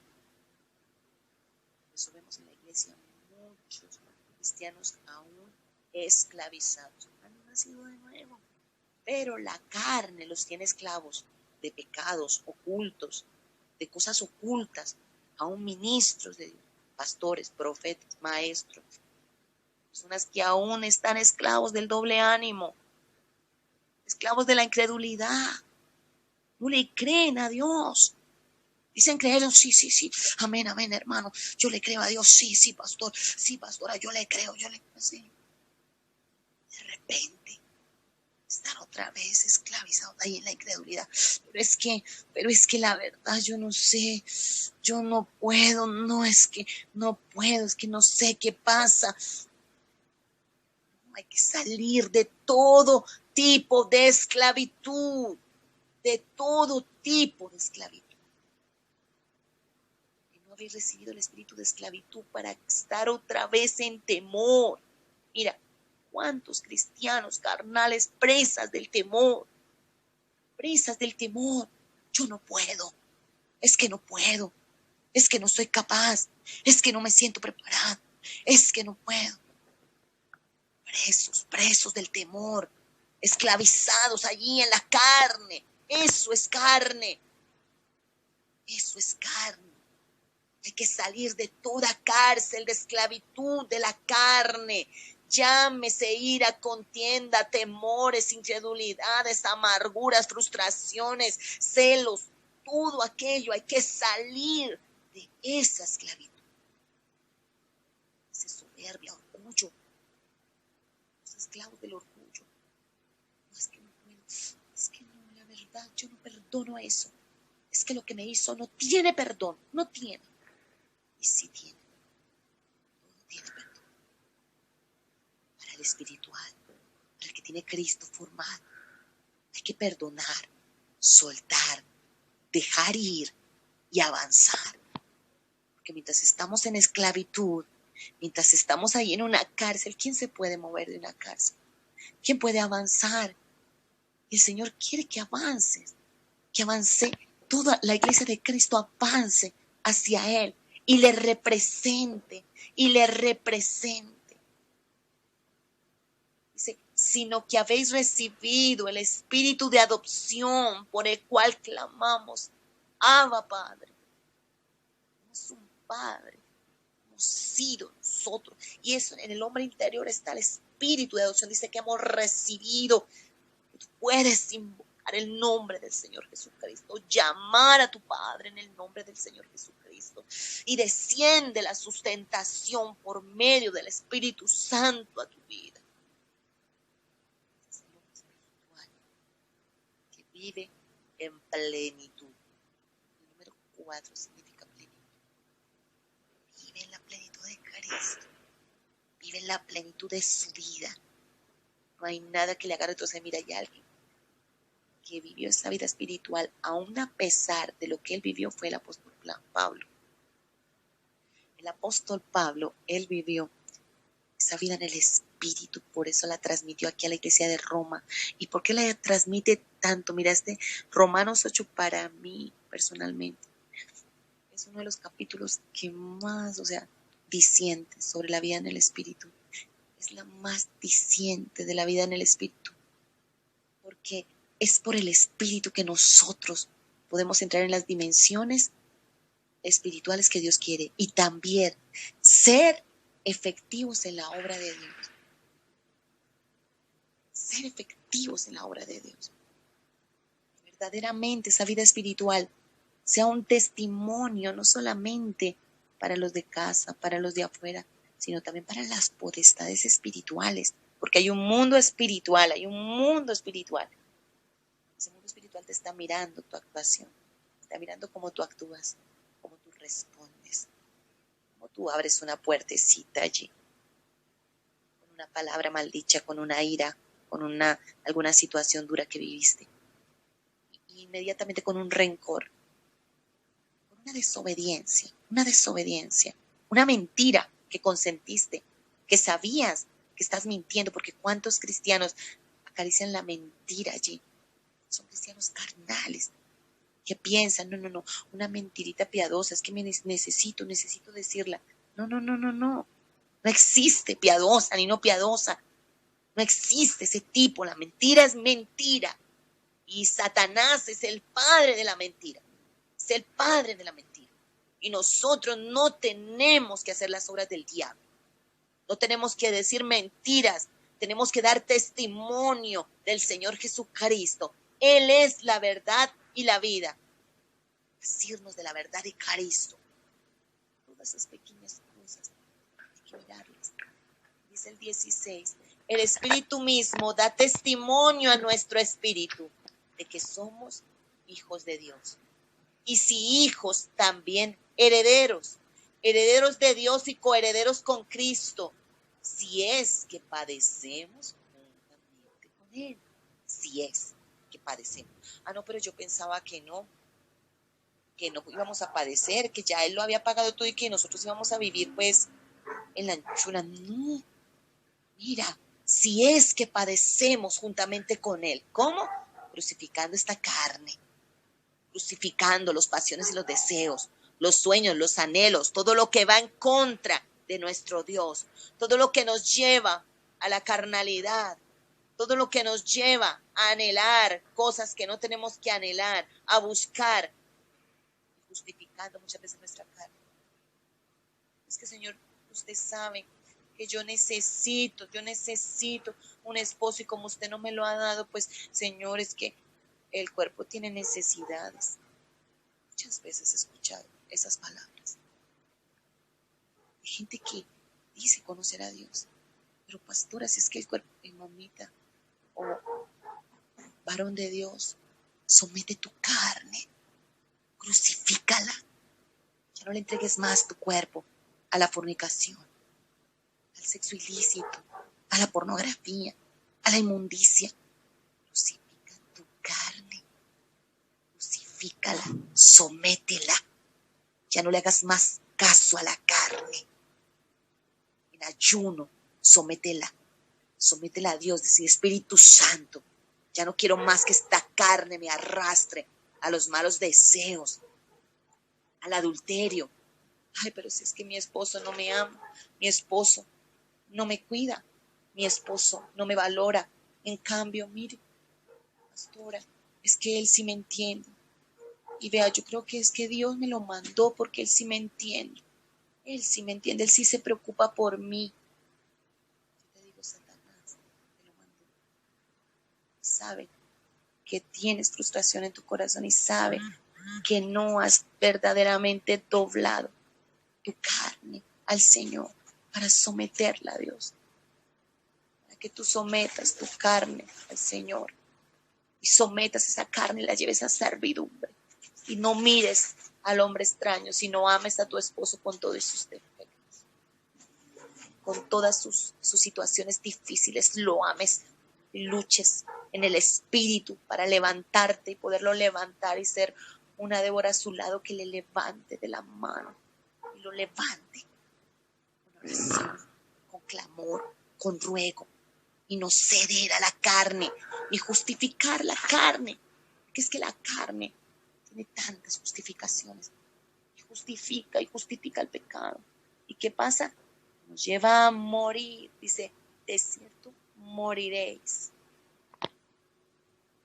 [SPEAKER 1] Por eso vemos en la iglesia muchos cristianos aún esclavizados. Han nacido de nuevo, pero la carne los tiene esclavos de pecados ocultos, de cosas ocultas, aún ministros de Dios, pastores, profetas, maestros, personas que aún están esclavos del doble ánimo, esclavos de la incredulidad, no le creen a Dios. Dicen creer, sí, sí, sí, amén, amén, hermano, yo le creo a Dios, sí, sí, pastor, sí, pastora, yo le creo, sí. De repente están otra vez esclavizados ahí en la incredulidad. Pero es que la verdad yo no sé, yo no puedo, no es que no puedo, es que no sé qué pasa. Hay que salir de todo tipo de esclavitud, de todo tipo de esclavitud. Y no habéis recibido el espíritu de esclavitud para estar otra vez en temor. Mira, cuántos cristianos carnales presas del temor, yo no puedo, es que no puedo, es que no soy capaz, es que no me siento preparado, es que no puedo. Presos del temor, esclavizados allí en la carne. Eso es carne, eso es carne. Hay que salir de toda cárcel de esclavitud de la carne. Llámese ira, contienda, temores, incredulidades, amarguras, frustraciones, celos, todo aquello. Hay que salir de esa esclavitud. Esa soberbia, orgullo. Los esclavos del orgullo. No, es que no puedo. Es que no, la verdad, yo no perdono eso. Es que lo que me hizo no tiene perdón, no tiene. Y sí tiene. Todo tiene perdón. Para el espiritual, para el que tiene Cristo formado, hay que perdonar, soltar, dejar ir y avanzar. Porque mientras estamos en esclavitud, mientras estamos ahí en una cárcel, ¿quién se puede mover de una cárcel? ¿Quién puede avanzar? El Señor quiere que avance toda la iglesia de Cristo avance hacia Él y le represente, Dice, sino que habéis recibido el espíritu de adopción por el cual clamamos, Abba, Padre. Somos un Padre, hemos sido nosotros. Y eso en el hombre interior está el espíritu de adopción. Dice que hemos recibido. Tú puedes invocar el nombre del Señor Jesucristo, llamar a tu Padre en el nombre del Señor Jesucristo y desciende la sustentación por medio del Espíritu Santo a tu vida. Es el hombre espiritual que vive en plenitud. El número 4 significa plenitud. Vive en la plenitud de Cristo, vive en la plenitud de su vida. No hay nada que le haga retroceder. Mira, hay alguien que vivió esa vida espiritual, aún a pesar de lo que él vivió, fue el apóstol Pablo. El apóstol Pablo, él vivió esa vida en el espíritu, por eso la transmitió aquí a la iglesia de Roma. ¿Y por qué la transmite tanto? Mira, Romanos 8 para mí, personalmente, es uno de los capítulos que más, diciente sobre la vida en el espíritu. Es la más diciente de la vida en el espíritu, porque es por el espíritu que nosotros podemos entrar en las dimensiones espirituales que Dios quiere y también ser efectivos en la obra de Dios. Ser efectivos en la obra de Dios. Verdaderamente esa vida espiritual sea un testimonio no solamente para los de casa, para los de afuera, sino también para las potestades espirituales, porque hay un mundo espiritual, Ese mundo espiritual te está mirando tu actuación, está mirando cómo tú actúas, cómo tú respondes, cómo tú abres una puertecita allí, con una palabra maldicha, con una ira, con alguna situación dura que viviste, inmediatamente con un rencor, con una desobediencia, una mentira que consentiste, que sabías que estás mintiendo, porque cuántos cristianos acarician la mentira allí. Son cristianos carnales que piensan, no, una mentirita piadosa, es que necesito decirla. No existe piadosa ni no piadosa, no existe ese tipo, la mentira es mentira. Y Satanás es el padre de la mentira, es el padre de la mentira. Y nosotros no tenemos que hacer las obras del diablo, no tenemos que decir mentiras, tenemos que dar testimonio del Señor Jesucristo. Él es la verdad y la vida. Decirnos de la verdad de Cristo. Todas esas pequeñas cosas hay que mirarlas. Dice el 16, el Espíritu mismo da testimonio a nuestro espíritu de que somos hijos de Dios. Y si hijos, también herederos, herederos de Dios y coherederos con Cristo, si es que padecemos juntamente con Él. Si es que padecemos. No, pero yo pensaba que no íbamos a padecer, que ya Él lo había pagado todo y que nosotros íbamos a vivir pues en la anchura. No, mira, si es que padecemos juntamente con Él. ¿Cómo? Crucificando esta carne, crucificando las pasiones y los deseos, los sueños, los anhelos, todo lo que va en contra de nuestro Dios, todo lo que nos lleva a la carnalidad, todo lo que nos lleva a anhelar cosas que no tenemos que anhelar, a buscar, justificando muchas veces nuestra carne. Es que, Señor, usted sabe que yo necesito un esposo y como usted no me lo ha dado, pues, Señor, es que el cuerpo tiene necesidades. Muchas veces he escuchado esas palabras. Hay gente que dice conocer a Dios, pero pastora, si es que el cuerpo, mamita o varón de Dios, somete tu carne, crucifícala. Ya no le entregues más tu cuerpo a la fornicación, al sexo ilícito, a la pornografía, a la inmundicia. Crucifica tu carne, crucifícala, sométela. Ya no le hagas más caso a la carne. En ayuno, sométela a Dios, decir, Espíritu Santo, ya no quiero más que esta carne me arrastre a los malos deseos, al adulterio. Ay, pero si es que mi esposo no me ama, mi esposo no me cuida, mi esposo no me valora. En cambio, mire, pastora, es que él sí me entiende. Y vea, yo creo que es que Dios me lo mandó porque él sí me entiende. Él sí me entiende, él sí se preocupa por mí. Yo te digo, Satanás me lo mandó. Sabe que tienes frustración en tu corazón y sabe que no has verdaderamente doblado tu carne al Señor para someterla a Dios. Para que tú sometas tu carne al Señor y sometas esa carne y la lleves a servidumbre. Y no mires al hombre extraño, sino ames a tu esposo con todos sus defectos, con todas sus situaciones difíciles, lo ames, luches en el espíritu para levantarte y poderlo levantar y ser una Débora a su lado que le levante de la mano y lo levante con oración, con clamor, con ruego, y no ceder a la carne ni justificar la carne, porque es que la carne tiene tantas justificaciones, y justifica el pecado. ¿Y qué pasa? Nos lleva a morir. Dice, de cierto moriréis,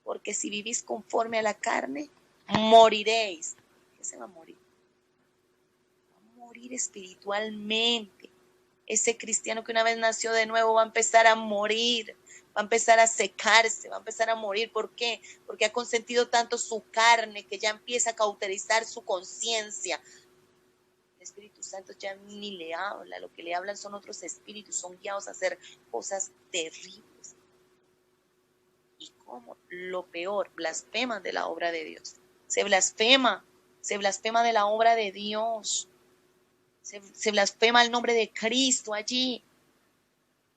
[SPEAKER 1] porque si vivís conforme a la carne, moriréis. ¿Qué se va a morir? Va a morir espiritualmente. Ese cristiano que una vez nació de nuevo va a empezar a morir, va a empezar a secarse, va a empezar a morir. ¿Por qué? Porque ha consentido tanto su carne que ya empieza a cauterizar su conciencia. El Espíritu Santo ya ni le habla, lo que le hablan son otros espíritus, son guiados a hacer cosas terribles. Y como lo peor, blasfeman de la obra de Dios. Se blasfema de la obra de Dios. Se blasfema el nombre de Cristo allí.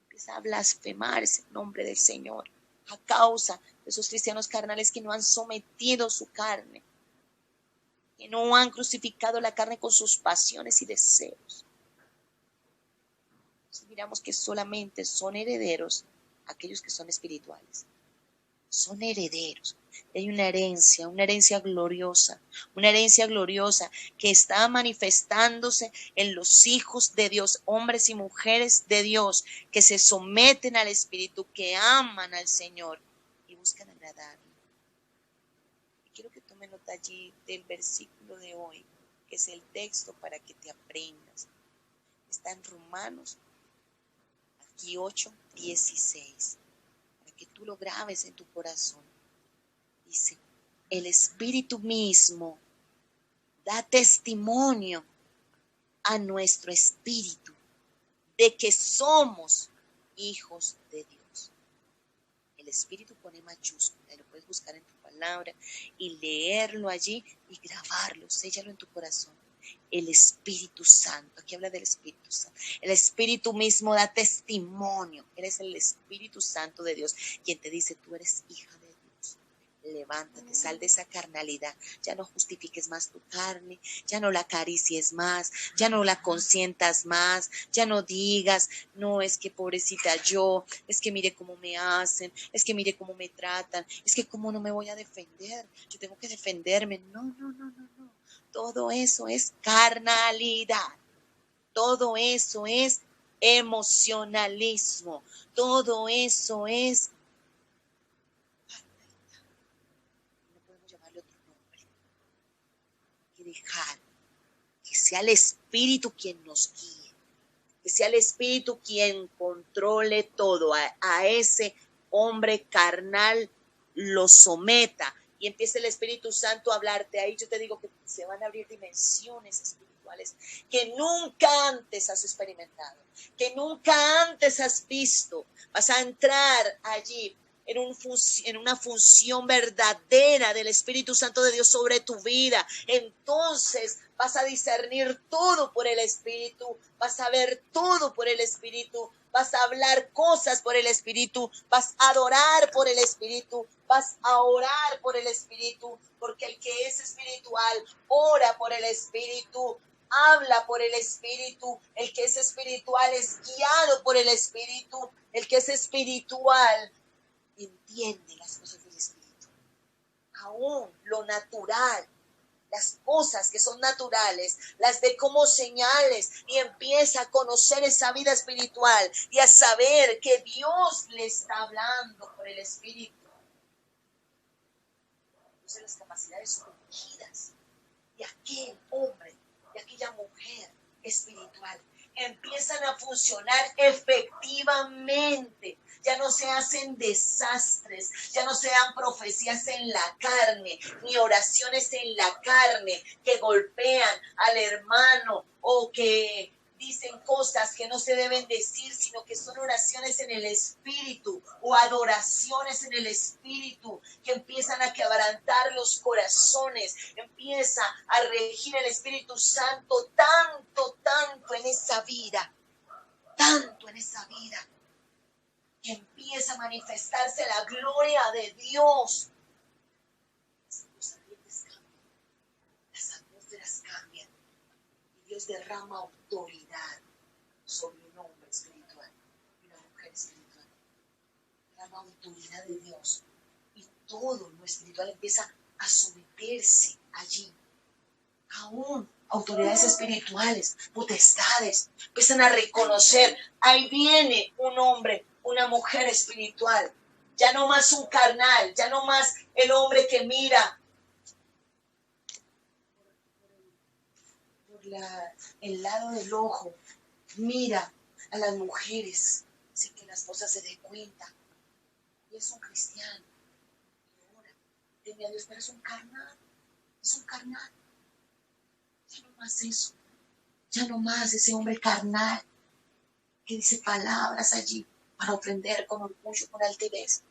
[SPEAKER 1] Empieza a blasfemarse el nombre del Señor. a causa de esos cristianos carnales que no han sometido su carne, que no han crucificado la carne con sus pasiones y deseos. Entonces miramos que solamente son herederos aquellos que son espirituales. Son herederos. Hay una herencia gloriosa, que está manifestándose en los hijos de Dios, hombres y mujeres de Dios, que se someten al Espíritu, que aman al Señor y buscan agradarle. Y quiero que tome nota allí del versículo de hoy, que es el texto para que te aprendas. Está en Romanos, aquí 8:16. Que tú lo grabes en tu corazón. Dice, el Espíritu mismo da testimonio a nuestro espíritu de que somos hijos de Dios. El Espíritu pone mayúscula, lo puedes buscar en tu palabra y leerlo allí y grabarlo, séllalo en tu corazón. El Espíritu Santo, aquí habla del Espíritu Santo. El Espíritu mismo da testimonio. Eres el Espíritu Santo de Dios, quien te dice, tú eres hija de Dios. Levántate, sal de esa carnalidad. Ya no justifiques más tu carne, ya no la acaricies más, ya no la consientas más, ya no digas, no, es que pobrecita yo, es que mire cómo me hacen, es que mire cómo me tratan, es que cómo no me voy a defender, yo tengo que defenderme. No. Todo eso es carnalidad. Todo eso es emocionalismo. Todo eso es carnalidad. No podemos llamarle otro nombre. Hay que dejar que sea el Espíritu quien nos guíe. Que sea el Espíritu quien controle todo. A ese hombre carnal lo someta. Y empieza el Espíritu Santo a hablarte. Ahí yo te digo que se van a abrir dimensiones espirituales que nunca antes has experimentado, que nunca antes has visto. Vas a entrar allí en una función verdadera del Espíritu Santo de Dios sobre tu vida. Entonces vas a discernir todo por el Espíritu, vas a ver todo por el Espíritu, vas a hablar cosas por el Espíritu, vas a adorar por el Espíritu, vas a orar por el Espíritu, porque el que es espiritual ora por el Espíritu, habla por el Espíritu. El que es espiritual es guiado por el Espíritu. El que es espiritual entiende las cosas del Espíritu. Aún lo natural, las cosas que son naturales, las ve como señales y empieza a conocer esa vida espiritual y a saber que Dios le está hablando por el Espíritu. Entonces las capacidades surgidas de aquel hombre, de aquella mujer espiritual empiezan a funcionar efectivamente. Ya no se hacen desastres, ya no se dan profecías en la carne, ni oraciones en la carne que golpean al hermano o que dicen cosas que no se deben decir, sino que son oraciones en el Espíritu o adoraciones en el Espíritu que empiezan a quebrantar los corazones. Empieza a regir el Espíritu Santo tanto en esa vida, que empieza a manifestarse la gloria de Dios. Los ambientes cambian, las atmósferas cambian y Dios derrama autoridad sobre un hombre espiritual y una mujer espiritual. Derrama autoridad de Dios y todo lo espiritual empieza a someterse allí. Aún autoridades espirituales, potestades, empiezan a reconocer, ahí viene un hombre, una mujer espiritual, ya no más un carnal, ya no más el hombre que mira por el lado del ojo, mira a las mujeres sin que la esposa se dé cuenta, y es un cristiano, y ahora teme a Dios, pero es un carnal. Ya no más eso, ya no más ese hombre carnal que dice palabras allí para ofender con orgullo, con altivez,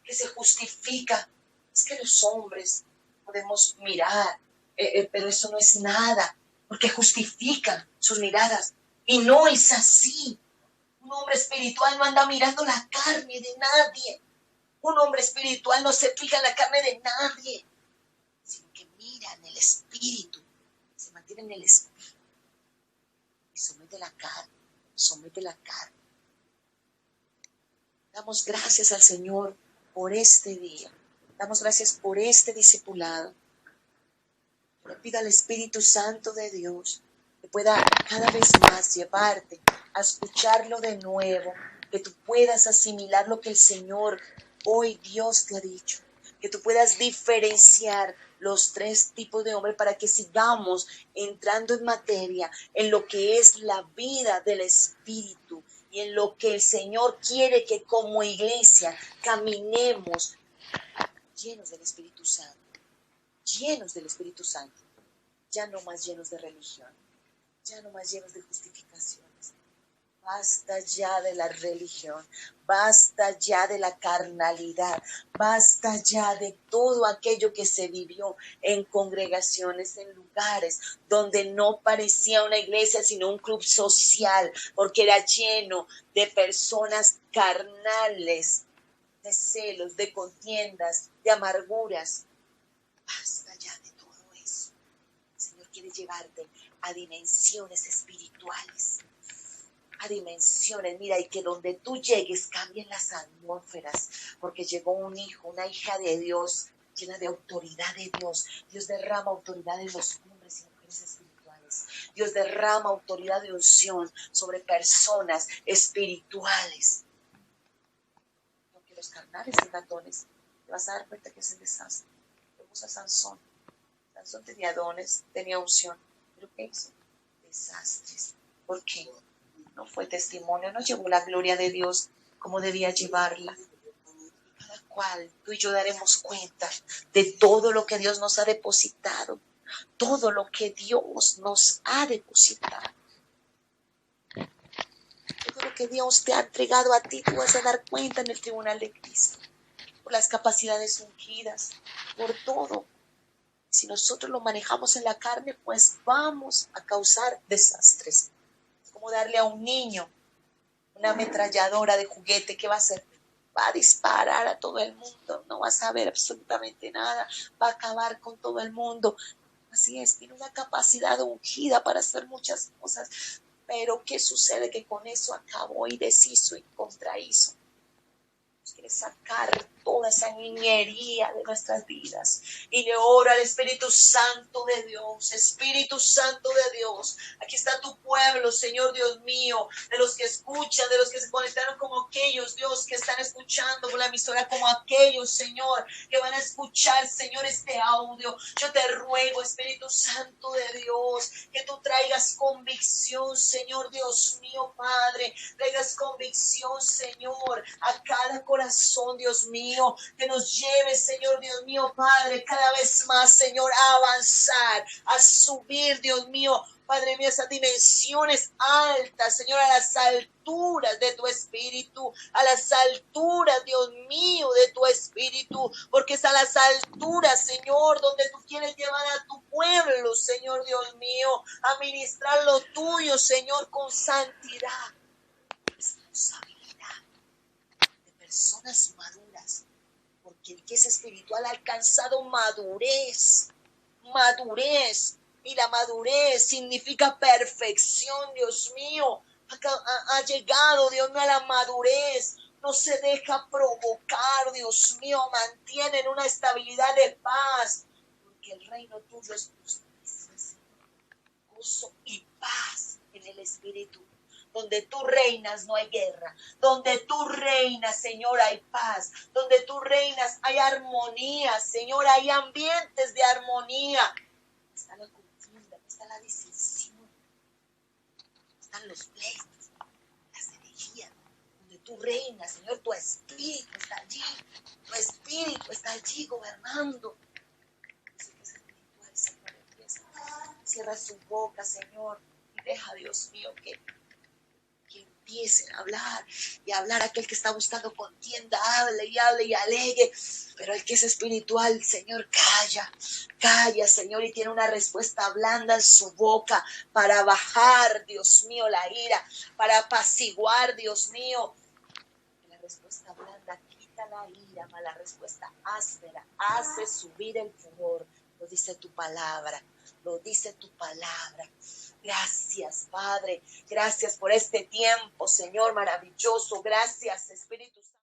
[SPEAKER 1] que se justifica. Es que los hombres podemos mirar, pero eso no es nada, porque justifican sus miradas. Y no es así, Un hombre espiritual no anda mirando la carne de nadie. Un hombre espiritual no se fija en la carne de nadie, sino que mira en el espíritu, se mantiene en el espíritu y somete la carne, somete la carne. Damos gracias al Señor por este día. Damos gracias por este discipulado. Le pido al Espíritu Santo de Dios que pueda cada vez más llevarte a escucharlo de nuevo, que tú puedas asimilar lo que el Señor hoy Dios te ha dicho, que tú puedas diferenciar los tres tipos de hombres para que sigamos entrando en materia, en lo que es la vida del Espíritu y en lo que el Señor quiere que como iglesia caminemos llenos del Espíritu Santo. Llenos del Espíritu Santo, ya no más llenos de religión, ya no más llenos de justificaciones. Basta ya de la religión, basta ya de la carnalidad, basta ya de todo aquello que se vivió en congregaciones, en lugares donde no parecía una iglesia sino un club social, porque era lleno de personas carnales, de celos, de contiendas, de amarguras. Basta ya de todo eso. El Señor quiere llevarte a dimensiones espirituales. A dimensiones, mira, y que donde tú llegues cambien las atmósferas, porque llegó un hijo, una hija de Dios, llena de autoridad de Dios. Dios derrama autoridad en los hombres y mujeres espirituales. Dios derrama autoridad de unción sobre personas espirituales. Aunque los carnales tengan dones, te vas a dar cuenta que es el desastre. A Sansón. Sansón tenía dones, tenía unción. ¿Pero qué hizo? Desastres. ¿Por qué? No fue testimonio, no llevó la gloria de Dios como debía llevarla. Cada cual, tú y yo daremos cuenta de todo lo que Dios nos ha depositado. Todo lo que Dios nos ha depositado. Todo lo que Dios te ha entregado a ti, tú vas a dar cuenta en el tribunal de Cristo. Por las capacidades ungidas, por todo. Si nosotros lo manejamos en la carne, pues vamos a causar desastres. Es como darle a un niño una ametralladora de juguete. ¿Qué va a hacer? Va a disparar a todo el mundo. No va a saber absolutamente nada. Va a acabar con todo el mundo. Así es, tiene una capacidad ungida para hacer muchas cosas. Pero ¿qué sucede? Que con eso acabó y deshizo y contrahizo. Quiere sacar toda esa niñería de nuestras vidas. Y le oro al Espíritu Santo de Dios. Espíritu Santo de Dios. Aquí está tu pueblo, Señor Dios mío. De los que escuchan, de los que se conectaron como aquellos, Dios, que están escuchando por la emisora, como aquellos, Señor, que van a escuchar, Señor, este audio. Yo te ruego, Espíritu Santo de Dios, que tú traigas convicción, Señor Dios mío, Padre. Traigas convicción, Señor, a cada corazón, Dios mío, que nos lleve, Señor Dios mío, Padre, cada vez más, Señor, a avanzar, a subir, Dios mío, Padre mío, esas dimensiones altas, Señor, a las alturas de tu espíritu, a las alturas, Dios mío, de tu espíritu, porque es a las alturas, Señor, donde tú quieres llevar a tu pueblo, Señor Dios mío, a ministrar lo tuyo, Señor, con santidad, responsabilidad. Personas maduras, porque el que es espiritual ha alcanzado madurez, y la madurez significa perfección, Dios mío, ha llegado, Dios mío, a la madurez, no se deja provocar, Dios mío, mantiene en una estabilidad de paz, porque el reino tuyo es justicia, gozo y paz en el espíritu. Donde tú reinas no hay guerra. Donde tú reinas, Señor, hay paz. Donde tú reinas hay armonía, Señor, hay ambientes de armonía. Está la contienda, está la disensión, están los pleitos, las herejías. Donde tú reinas, Señor, tu espíritu está allí. Tu espíritu está allí gobernando. Así que es espiritual, Señor, empieza. Cierra su boca, Señor, y deja, Dios mío, que empiecen a hablar y a hablar. Aquel que está buscando contienda, hable y hable y alegue. Pero el que es espiritual, Señor, calla, Señor, y tiene una respuesta blanda en su boca para bajar, Dios mío, la ira, para apaciguar, Dios mío. La respuesta blanda quita la ira, mas la respuesta áspera hace subir el furor. Lo dice tu palabra, lo dice tu palabra. Gracias, Padre. Gracias por este tiempo, Señor, maravilloso. Gracias, Espíritu Santo.